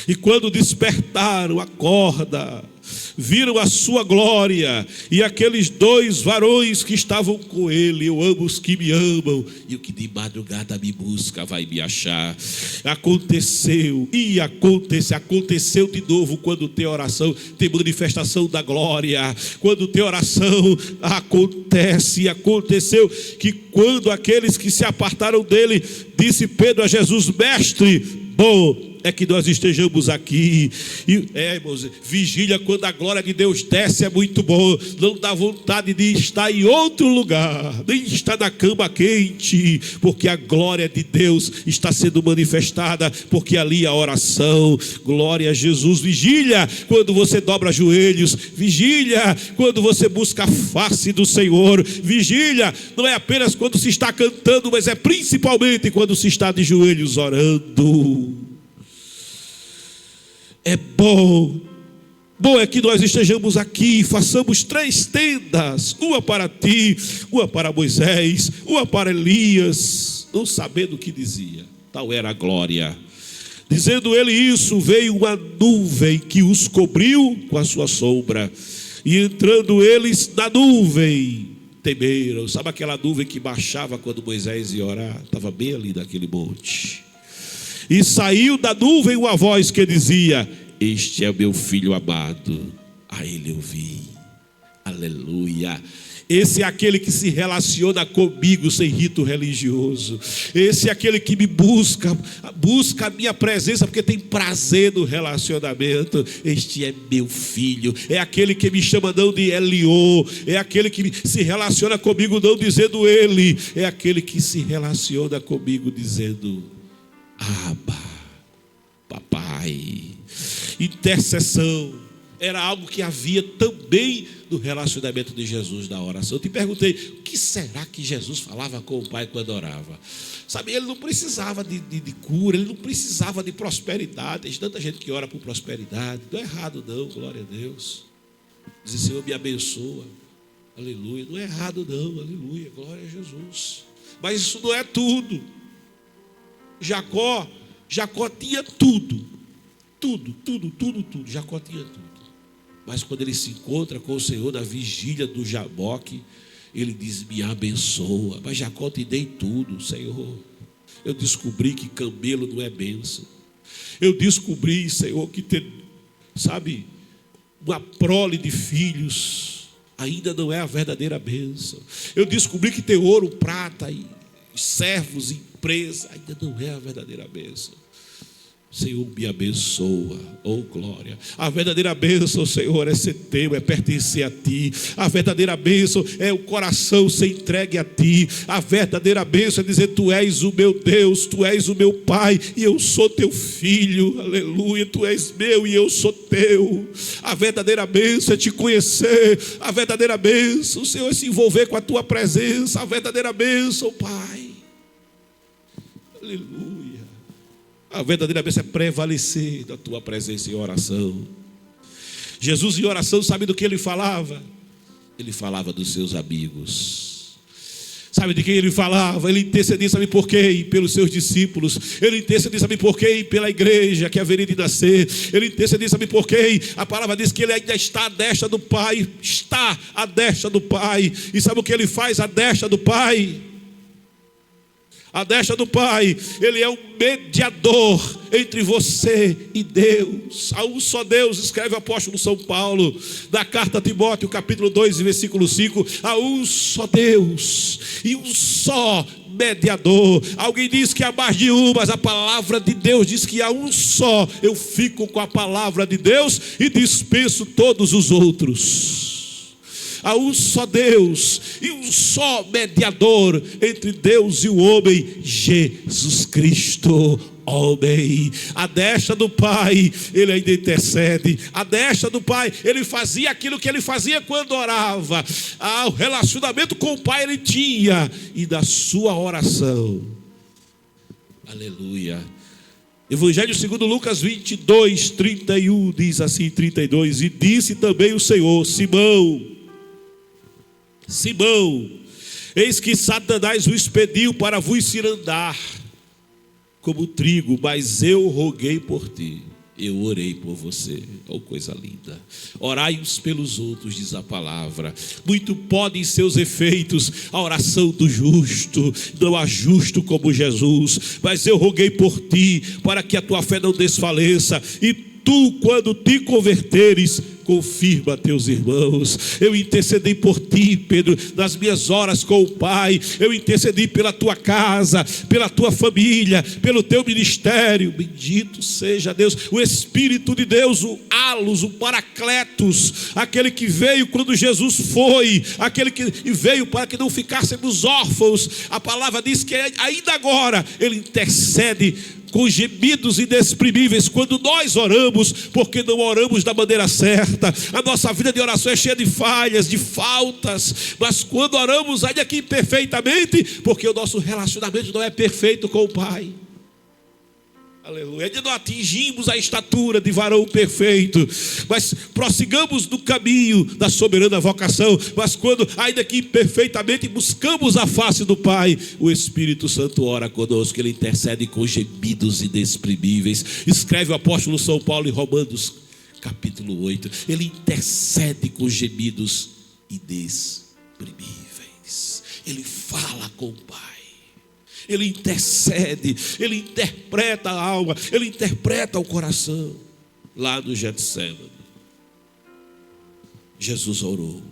E quando despertaram, acorda, viram a sua glória e aqueles 2 varões que estavam com ele. Eu amo os que me amam, e o que de madrugada me busca vai me achar. Aconteceu de novo. Quando tem oração, tem manifestação da glória. Quando tem oração, aconteceu que quando aqueles que se apartaram dele, disse Pedro a Jesus: Mestre, bom é que nós estejamos aqui. Irmãos, vigília quando a glória de Deus desce é muito bom. Não dá vontade de estar em outro lugar, nem estar na cama quente, porque a glória de Deus está sendo manifestada, porque ali a oração. Glória a Jesus. Vigília quando você dobra joelhos. Vigília quando você busca a face do Senhor. Vigília não é apenas quando se está cantando, mas é principalmente quando se está de joelhos orando. É bom é que nós estejamos aqui, façamos 3 tendas, uma para ti, uma para Moisés, uma para Elias, não sabendo o que dizia, tal era a glória. Dizendo ele isso, veio uma nuvem que os cobriu com a sua sombra, e entrando eles na nuvem, temeram. Sabe aquela nuvem que baixava quando Moisés ia orar? Estava bem ali naquele monte. E saiu da nuvem uma voz que dizia: Este é o meu filho amado, a ele ouvi. Aleluia. Esse é aquele que se relaciona comigo sem rito religioso. Esse é aquele que me busca a minha presença, porque tem prazer no relacionamento. Este é meu filho. É aquele que me chama não de Eliô. É aquele que se relaciona comigo não dizendo ele. É aquele que se relaciona comigo dizendo: Abba, papai. Intercessão era algo que havia também no relacionamento de Jesus na oração. Eu te perguntei, o que será que Jesus falava com o Pai quando orava? Sabe, ele não precisava de cura, ele não precisava de prosperidade. Tem tanta gente que ora por prosperidade. Não é errado não, glória a Deus. Diz: Senhor, me abençoa. Aleluia. Não é errado não, aleluia, glória a Jesus. Mas isso não é tudo. Jacó tinha tudo. Tudo. Jacó tinha tudo. Mas quando ele se encontra com o Senhor na vigília do Jaboque, ele diz: me abençoa. Mas Jacó, te dei tudo, Senhor. Eu descobri que camelo não é bênção. Eu descobri, Senhor, que ter, sabe, uma prole de filhos ainda não é a verdadeira bênção. Eu descobri que ter ouro, prata e servos, empresa ainda não é a verdadeira bênção. Senhor, me abençoa, oh glória. A verdadeira bênção, Senhor, é ser teu, é pertencer a ti. A verdadeira bênção é o coração ser entregue a ti. A verdadeira bênção é dizer: tu és o meu Deus, tu és o meu Pai e eu sou teu filho, aleluia. Tu és meu e eu sou teu. A verdadeira bênção é te conhecer. A verdadeira bênção, Senhor, é se envolver com a tua presença. A verdadeira bênção, Pai, aleluia. A verdadeira bênção é prevalecer da tua presença em oração. Jesus em oração, sabe do que ele falava? Ele falava dos seus amigos. Sabe de quem ele falava? Ele intercedia, sabe por quê? Pelos seus discípulos. Ele intercedia, sabe por quê? Pela igreja que haveria de nascer. Ele intercedia, sabe por quê? A palavra diz que ele ainda está à destra do Pai. Está à destra do Pai. E sabe o que ele faz à destra do Pai? A destra do Pai, Ele é um mediador entre você e Deus. Há um só Deus, escreve o apóstolo São Paulo, da carta a Timóteo, capítulo 2, versículo 5. Há um só Deus e um só mediador. Alguém diz que há mais de um, mas a palavra de Deus diz que há um só. Eu fico com a palavra de Deus e dispenso todos os outros. Há um só Deus e um só mediador entre Deus e o homem, Jesus Cristo, homem. A destra do Pai, Ele ainda intercede. A destra do Pai, Ele fazia aquilo que Ele fazia quando orava. O relacionamento com o Pai Ele tinha, e da sua oração, aleluia. Evangelho segundo Lucas 22, 31, diz assim, 32. E disse também o Senhor: Simão, eis que Satanás vos pediu para vos cirandar como trigo, mas eu roguei por ti, eu orei por você. Oh, coisa linda. Orai uns pelos outros, diz a palavra. Muito podem seus efeitos a oração do justo. Não há justo como Jesus, mas eu roguei por ti, para que a tua fé não desfaleça, e tu, quando te converteres, confirma teus irmãos. Eu intercedi por ti, Pedro, nas minhas horas com o Pai. Eu intercedi pela tua casa, pela tua família, pelo teu ministério. Bendito seja Deus, o Espírito de Deus, o Alos, o Paracletos, aquele que veio quando Jesus foi, aquele que veio para que não ficássemos órfãos. A palavra diz que ainda agora Ele intercede com gemidos inexprimíveis quando nós oramos, porque não oramos da maneira certa. A nossa vida de oração é cheia de falhas, de faltas, mas quando oramos, ainda que imperfeitamente, porque o nosso relacionamento não é perfeito com o Pai. Aleluia. Ainda não atingimos a estatura de varão perfeito, mas prossigamos no caminho da soberana vocação. Mas quando, ainda que imperfeitamente, buscamos a face do Pai, o Espírito Santo ora conosco. Ele intercede com gemidos inexprimíveis. Escreve o apóstolo São Paulo em Romanos capítulo 8. Ele intercede com gemidos inexprimíveis. Ele fala com o Pai. Ele intercede, Ele interpreta a alma, Ele interpreta o coração. Lá no Getsemane, Jesus orou.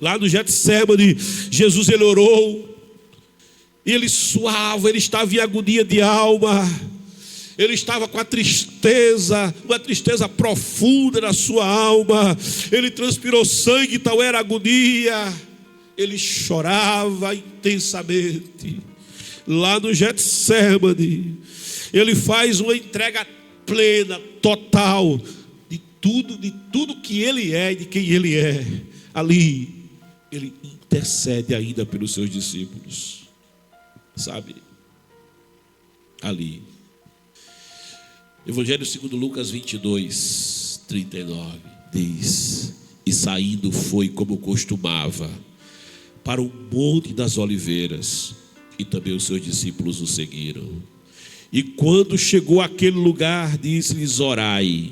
Lá no Getsemane, Jesus ele orou. E ele suava, ele estava em agonia de alma. Ele estava com a tristeza, uma tristeza profunda na sua alma. Ele transpirou sangue, tal era a agonia. Ele chorava intensamente. Lá no Getsemane, ele faz uma entrega plena, total, de tudo que ele é e de quem ele é. Ali, ele intercede ainda pelos seus discípulos, sabe? Ali. Evangelho segundo Lucas 22, 39, diz: e saindo foi como costumava para o Monte das Oliveiras, e também os seus discípulos o seguiram. E quando chegou àquele lugar, disse-lhes: orai.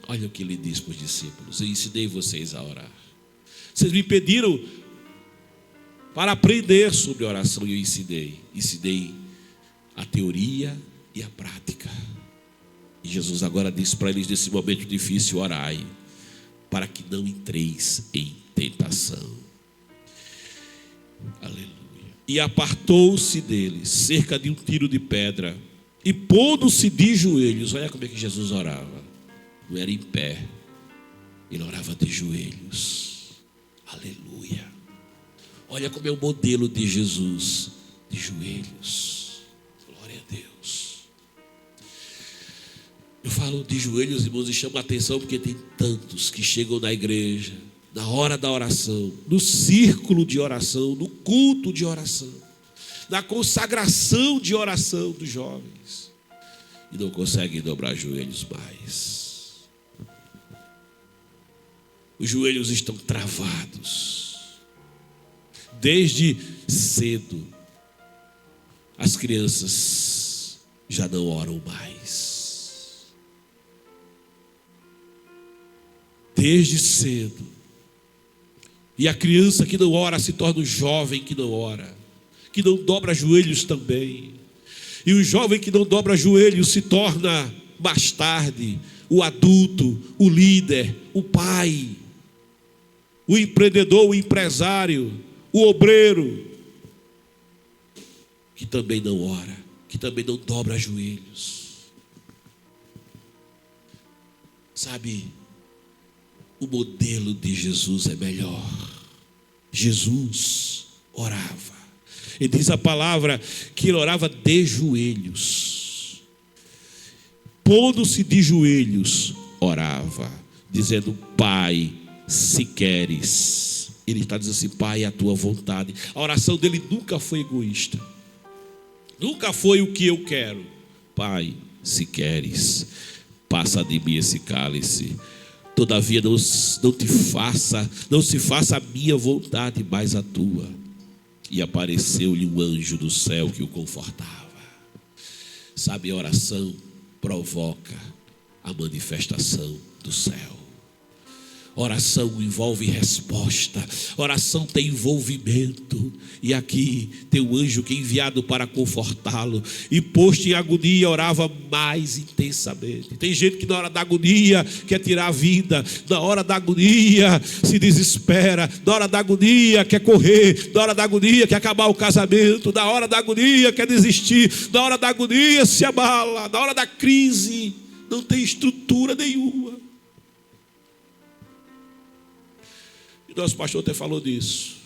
Olha o que ele diz para os discípulos: eu ensinei vocês a orar. Vocês me pediram para aprender sobre oração, e eu ensinei a teoria e a prática. E Jesus agora diz para eles nesse momento difícil: orai, para que não entreis em tentação. Aleluia. E apartou-se dele cerca de um tiro de pedra, e pondo-se de joelhos. Olha como é que Jesus orava. Não era em pé, ele orava de joelhos. Aleluia. Olha como é o modelo de Jesus, de joelhos. Glória a Deus. Eu falo de joelhos, irmãos, e chamo a atenção porque tem tantos que chegam na igreja, na hora da oração, no círculo de oração, no culto de oração, na consagração de oração dos jovens, e não conseguem dobrar joelhos mais. Os joelhos estão travados. Desde cedo, as crianças já não oram mais. Desde cedo. E a criança que não ora se torna um jovem que não ora, que não dobra joelhos também. E o jovem que não dobra joelhos se torna, mais tarde, o adulto, o líder, o pai, o empreendedor, o empresário, o obreiro, que também não ora, que também não dobra joelhos. Sabe, o modelo de Jesus é melhor. Jesus orava. E diz a palavra que ele orava de joelhos. Pondo-se de joelhos, orava, dizendo: Pai, se queres. Ele está dizendo assim: Pai, é a tua vontade. A oração dele nunca foi egoísta. Nunca foi o que eu quero. Pai, se queres, passa de mim esse cálice. Todavia não se faça a minha vontade, mas a tua. E apareceu-lhe um anjo do céu que o confortava. Sabe, a oração provoca a manifestação do céu. Oração envolve resposta. Oração tem envolvimento. E aqui tem um anjo que é enviado para confortá-lo. E posto em agonia, orava mais intensamente. Tem gente que na hora da agonia quer tirar a vida. Na hora da agonia se desespera. Na hora da agonia quer correr. Na hora da agonia quer acabar o casamento. Na hora da agonia quer desistir. Na hora da agonia se abala. Na hora da crise não tem estrutura nenhuma. E nosso pastor até falou disso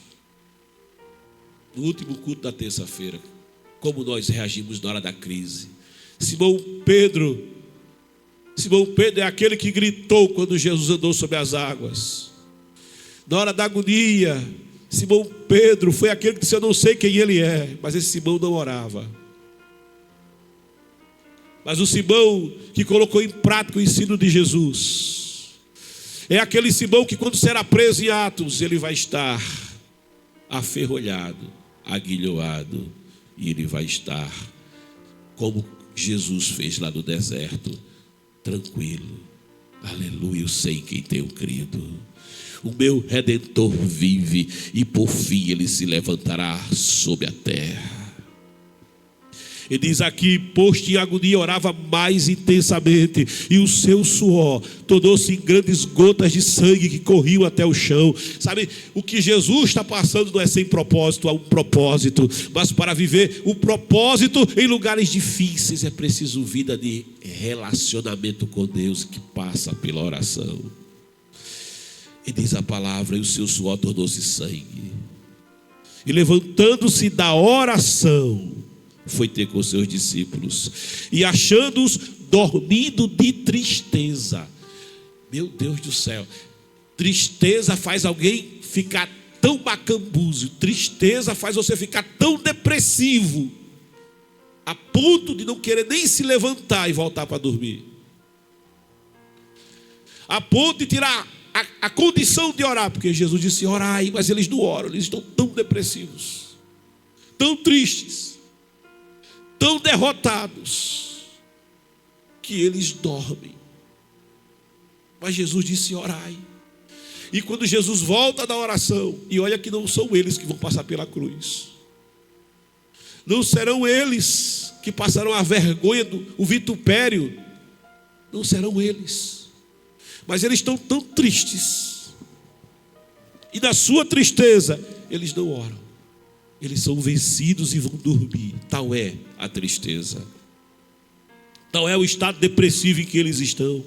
no último culto da terça-feira. Como nós reagimos na hora da crise. Simão Pedro é aquele que gritou quando Jesus andou sobre as águas. Na hora da agonia, Simão Pedro foi aquele que disse: eu não sei quem ele é. Mas esse Simão não orava. Mas o Simão que colocou em prática o ensino de Jesus é aquele Simão que, quando será preso em Atos, ele vai estar aferrolhado, aguilhoado, e ele vai estar como Jesus fez lá no deserto, tranquilo. Aleluia, eu sei em quem tenho crido. O meu Redentor vive, e por fim ele se levantará sobre a terra. Ele diz aqui: posto em agonia, orava mais intensamente, e o seu suor tornou-se em grandes gotas de sangue que corriam até o chão. Sabe, o que Jesus está passando não é sem propósito, há um propósito. Mas para viver o propósito em lugares difíceis é preciso vida de relacionamento com Deus, que passa pela oração. E diz a palavra: e o seu suor tornou-se sangue. E levantando-se da oração, foi ter com seus discípulos, e achando-os dormindo de tristeza. Meu Deus do céu, tristeza faz alguém ficar tão macambúzio, tristeza faz você ficar tão depressivo, a ponto de não querer nem se levantar e voltar para dormir, a ponto de tirar a condição de orar, porque Jesus disse: orai, mas eles não oram, eles estão tão depressivos, tão tristes, tão derrotados, que eles dormem. Mas Jesus disse: orai. E quando Jesus volta da oração, e olha que não são eles que vão passar pela cruz, não serão eles que passarão a vergonha, o vitupério, não serão eles, mas eles estão tão tristes, e na sua tristeza eles não oram. Eles são vencidos e vão dormir. Tal é a tristeza. Tal é o estado depressivo em que eles estão.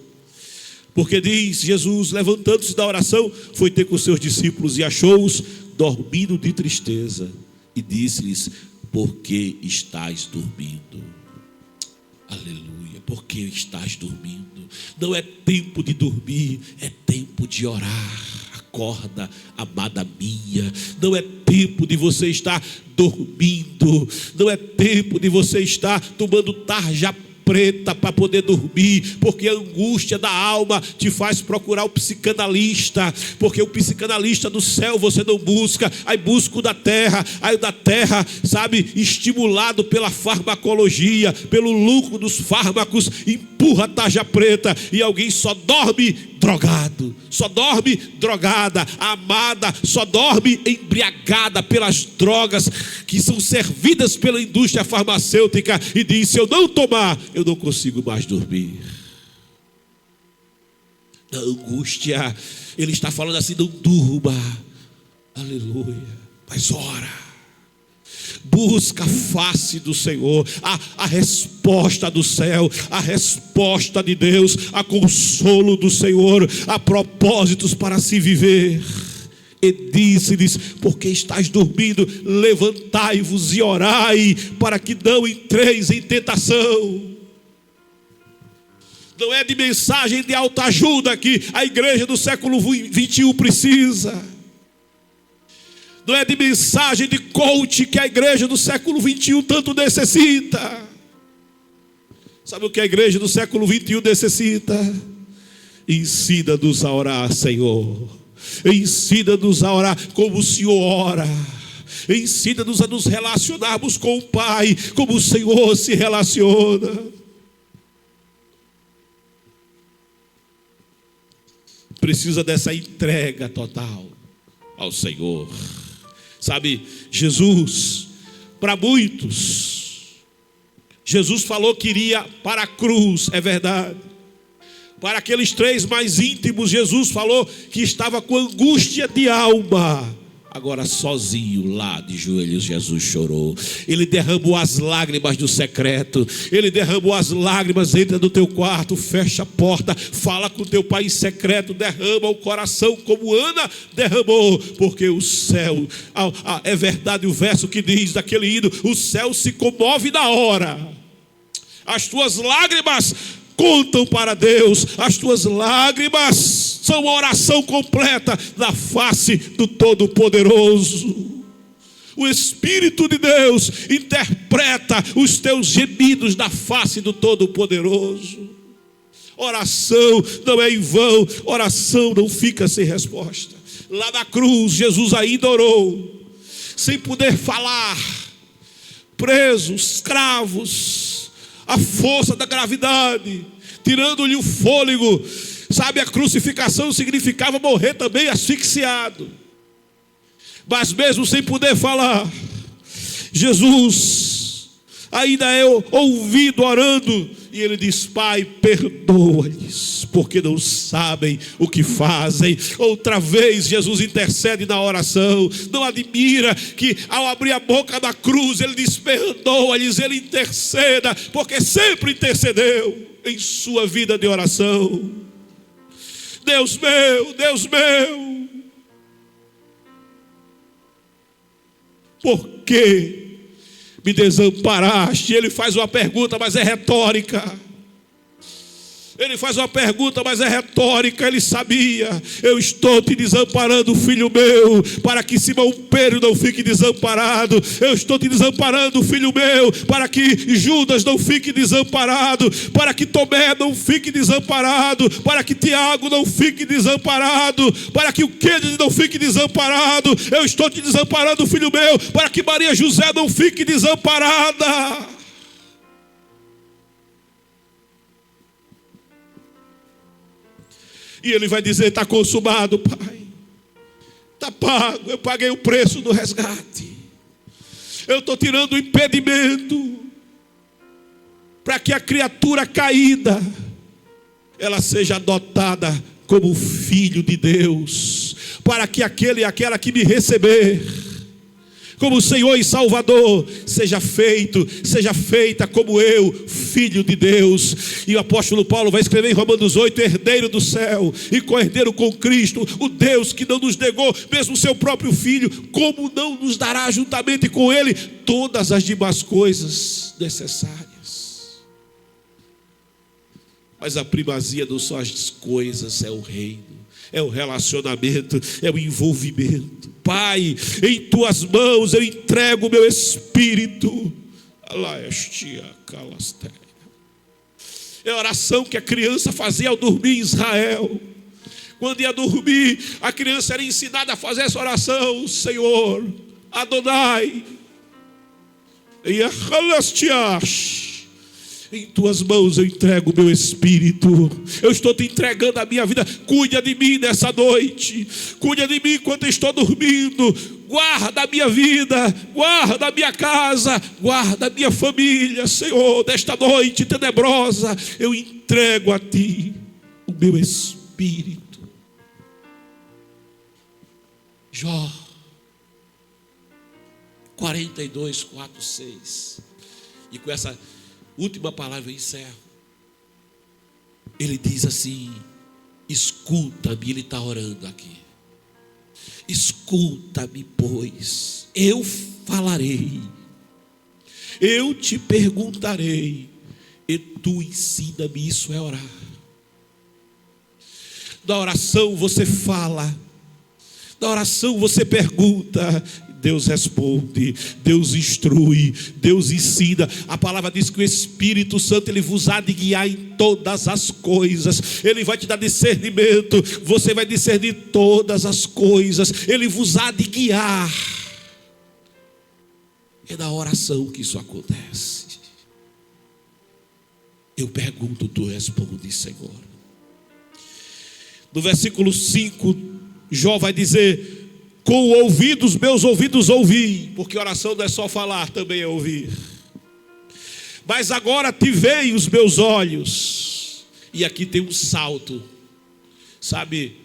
Porque diz Jesus, levantando-se da oração, foi ter com seus discípulos e achou-os dormindo de tristeza. E disse-lhes: por que estás dormindo? Aleluia, por que estás dormindo? Não é tempo de dormir, é tempo de orar. Acorda, amada minha. Não é tempo de você estar dormindo. Não é tempo de você estar tomando tarja preta para poder dormir, porque a angústia da alma te faz procurar o psicanalista, porque o psicanalista do céu você não busca, aí busca o da terra, aí o da terra, sabe, estimulado pela farmacologia, pelo lucro dos fármacos, empurra a tarja preta e alguém só dorme drogado, só dorme drogada, a amada só dorme embriagada pelas drogas que são servidas pela indústria farmacêutica e diz: se eu não tomar, eu não consigo mais dormir. Na angústia, ele está falando assim: não durma, aleluia, mas ora. Busca a face do Senhor, a resposta do céu, a resposta de Deus, a consolo do Senhor, a propósitos para se viver. E disse-lhes: porque estás dormindo, levantai-vos e orai, para que não entreis em tentação. Não é de mensagem de autoajuda que a igreja do século 21 precisa. Não é de mensagem de coach que a igreja do século 21 tanto necessita. Sabe o que a igreja do século 21 necessita? Ensina-nos a orar, Senhor. Ensina-nos a orar como o Senhor ora. Ensina-nos a nos relacionarmos com o Pai como o Senhor se relaciona. Precisa dessa entrega total ao Senhor. Sabe, Jesus, para muitos, Jesus falou que iria para a cruz, é verdade. Para aqueles 3 mais íntimos, Jesus falou que estava com angústia de alma. Agora sozinho lá de joelhos Jesus chorou. Ele derramou as lágrimas do secreto. Ele derramou as lágrimas. Entra no teu quarto, fecha a porta, fala com teu pai em secreto, derrama o coração como Ana derramou, porque o céu, é verdade o verso que diz daquele hino: o céu se comove na hora. As tuas lágrimas contam para Deus, as tuas lágrimas são uma oração completa na face do Todo-Poderoso. O Espírito de Deus interpreta os teus gemidos na face do Todo-Poderoso. Oração não é em vão, oração não fica sem resposta. Lá na cruz, Jesus ainda orou, sem poder falar, presos, escravos, a força da gravidade, tirando-lhe o fôlego. Sabe, a crucificação significava morrer também asfixiado. Mas mesmo sem poder falar, Jesus ainda é ouvido orando. E ele diz: Pai, perdoa-lhes, porque não sabem o que fazem. Outra vez Jesus intercede na oração. Não admira que ao abrir a boca da cruz ele diz: perdoa-lhes, ele interceda, porque sempre intercedeu em sua vida de oração. Deus meu, por que me desamparaste? Ele faz uma pergunta, mas é retórica. Ele faz uma pergunta, mas é retórica. Ele sabia: eu estou te desamparando, filho meu, para que Simão Pedro não fique desamparado. Eu estou te desamparando, filho meu, para que Judas não fique desamparado, para que Tomé não fique desamparado, para que Tiago não fique desamparado, para que o Kennedy não fique desamparado. Eu estou te desamparando, filho meu, para que Maria José não fique desamparada. E ele vai dizer: está consumado, Pai, está pago, eu paguei o preço do resgate. Eu estou tirando o impedimento para que a criatura caída ela seja adotada como filho de Deus, para que aquele e aquela que me receber como Senhor e Salvador seja feita como eu, filho de Deus. E o apóstolo Paulo vai escrever em Romanos 8: herdeiro do céu e co-herdeiro com Cristo, o Deus que não nos negou mesmo o seu próprio filho, como não nos dará juntamente com ele todas as demais coisas necessárias? Mas a primazia não são as coisas, é o reino, é o relacionamento, é o envolvimento. Pai, em tuas mãos eu entrego o meu espírito. É a oração que a criança fazia ao dormir em Israel. Quando ia dormir, a criança era ensinada a fazer essa oração: Senhor, Adonai, em tuas mãos eu entrego o meu espírito. Eu estou te entregando a minha vida. Cuida de mim nessa noite. Cuida de mim enquanto eu estou dormindo. Guarda a minha vida. Guarda a minha casa. Guarda a minha família. Senhor, nesta noite tenebrosa, eu entrego a ti o meu espírito. Jó 42, 4, 6. E com essa última palavra eu encerro. Ele diz assim: escuta-me. Ele está orando aqui. Escuta-me, pois eu falarei, eu te perguntarei, e tu ensina-me. Isso é orar. Na oração você fala, na oração você pergunta, Deus responde, Deus instrui, Deus ensina. A palavra diz que o Espírito Santo, ele vos há de guiar em todas as coisas. Ele vai te dar discernimento, você vai discernir todas as coisas. Ele vos há de guiar. É na oração que isso acontece. Eu pergunto, tu respondes, Senhor. No versículo 5, Jó vai dizer: com ouvidos, meus ouvidos ouvi, porque oração não é só falar, também é ouvir. Mas agora te veem os meus olhos. E aqui tem um salto. Sabe,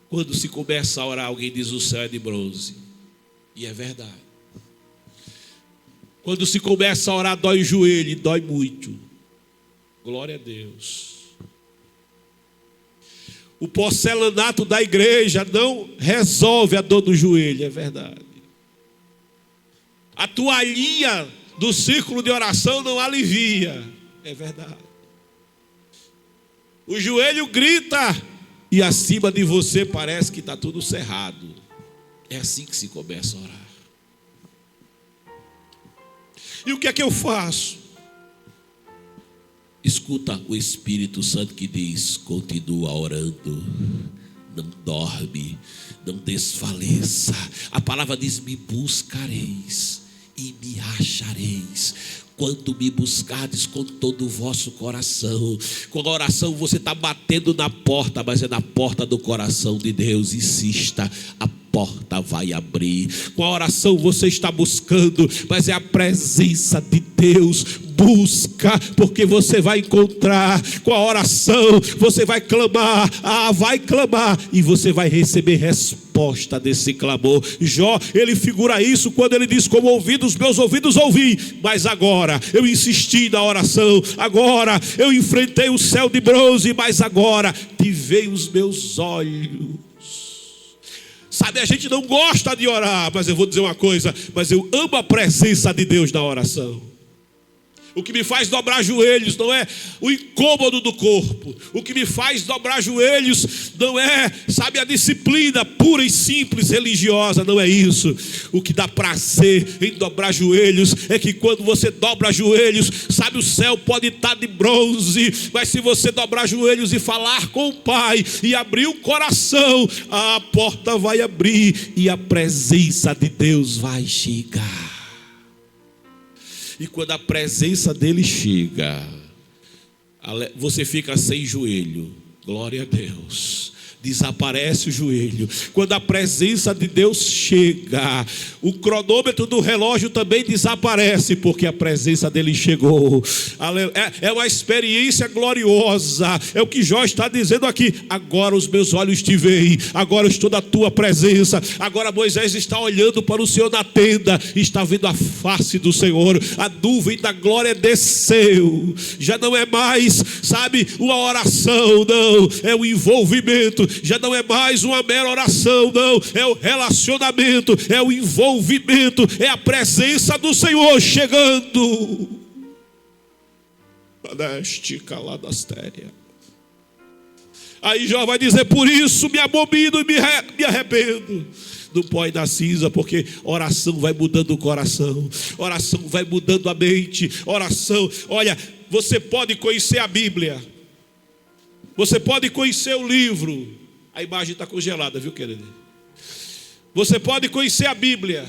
quando se começa a orar, alguém diz: o céu é de bronze. E é verdade. Quando se começa a orar, dói o joelho, e dói muito. Glória a Deus. O porcelanato da igreja não resolve a dor do joelho, é verdade. A toalhinha do círculo de oração não alivia, é verdade. O joelho grita e acima de você parece que está tudo cerrado. É assim que se começa a orar. E o que é que eu faço? Escuta o Espírito Santo que diz: continua orando, não dorme, não desfaleça. A palavra diz: me buscareis e me achareis, quando me buscardes com todo o vosso coração. Com a oração você está batendo na porta, mas é na porta do coração de Deus. Insista, a porta vai abrir. Com a oração você está buscando, mas é a presença de Deus. Busca, porque você vai encontrar. Com a oração você vai clamar, vai clamar, e você vai receber resposta desse clamor. Jó, ele figura isso quando ele diz: como ouvidos, meus ouvidos ouvi, mas agora eu insisti na oração, agora eu enfrentei o céu de bronze, mas agora te veio os meus olhos. Sabe, a gente não gosta de orar, mas eu vou dizer uma coisa: mas eu amo a presença de Deus na oração. O que me faz dobrar joelhos não é o incômodo do corpo. O que me faz dobrar joelhos não é, sabe, a disciplina pura e simples religiosa. Não é isso. O que dá prazer em dobrar joelhos é que quando você dobra joelhos, sabe, o céu pode estar de bronze, mas se você dobrar joelhos e falar com o Pai e abrir o coração, a porta vai abrir e a presença de Deus vai chegar. E quando a presença dele chega, você fica sem joelho. Glória a Deus. Desaparece o joelho. Quando a presença de Deus chega, o cronômetro do relógio também desaparece, porque a presença dele chegou. É uma experiência gloriosa. É o que Jó está dizendo aqui: agora os meus olhos te veem, agora eu estou na tua presença. Agora Moisés está olhando para o Senhor na tenda, está vendo a face do Senhor. A nuvem da glória desceu. Já não é mais, sabe, uma oração, não, é o envolvimento. Já não é mais uma mera oração, não, é o relacionamento, é o envolvimento, é a presença do Senhor chegando. Aí Jó vai dizer: por isso me abomino e me arrependo. no pó e na cinza, porque oração vai mudando o coração, oração vai mudando a mente, oração, olha, você pode conhecer a Bíblia, você pode conhecer o livro, a imagem está congelada, viu, querido? Você pode conhecer a Bíblia,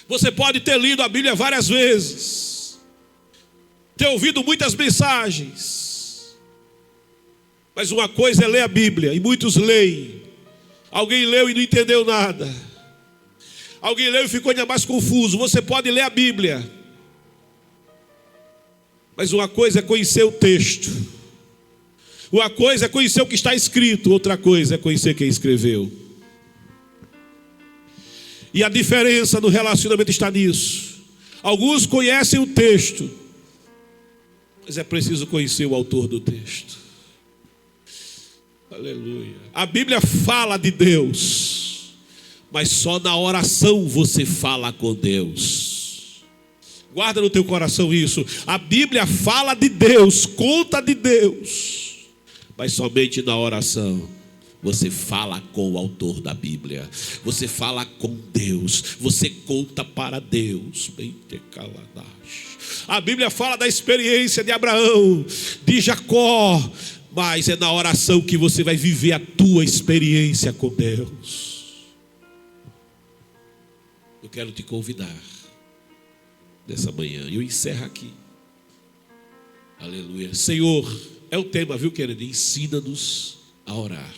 você pode ter lido a Bíblia várias vezes, ter ouvido muitas mensagens, mas uma coisa é ler a Bíblia, e muitos leem. Alguém leu e não entendeu nada, alguém leu e ficou ainda mais confuso. Você pode ler a Bíblia, mas uma coisa é conhecer o texto, uma coisa é conhecer o que está escrito, outra coisa é conhecer quem escreveu. E a diferença no relacionamento está nisso. Alguns conhecem o texto, mas é preciso conhecer o autor do texto. Aleluia. A Bíblia fala de Deus, mas só na oração você fala com Deus. Guarda no teu coração isso. A Bíblia fala de Deus, conta de Deus, mas somente na oração você fala com o autor da Bíblia, você fala com Deus, você conta para Deus. A Bíblia fala da experiência de Abraão, de Jacó, mas é na oração que você vai viver a tua experiência com Deus. Eu quero te convidar nessa manhã, eu encerro aqui. Aleluia. Senhor, é o tema, viu, querido? Ensina-nos a orar.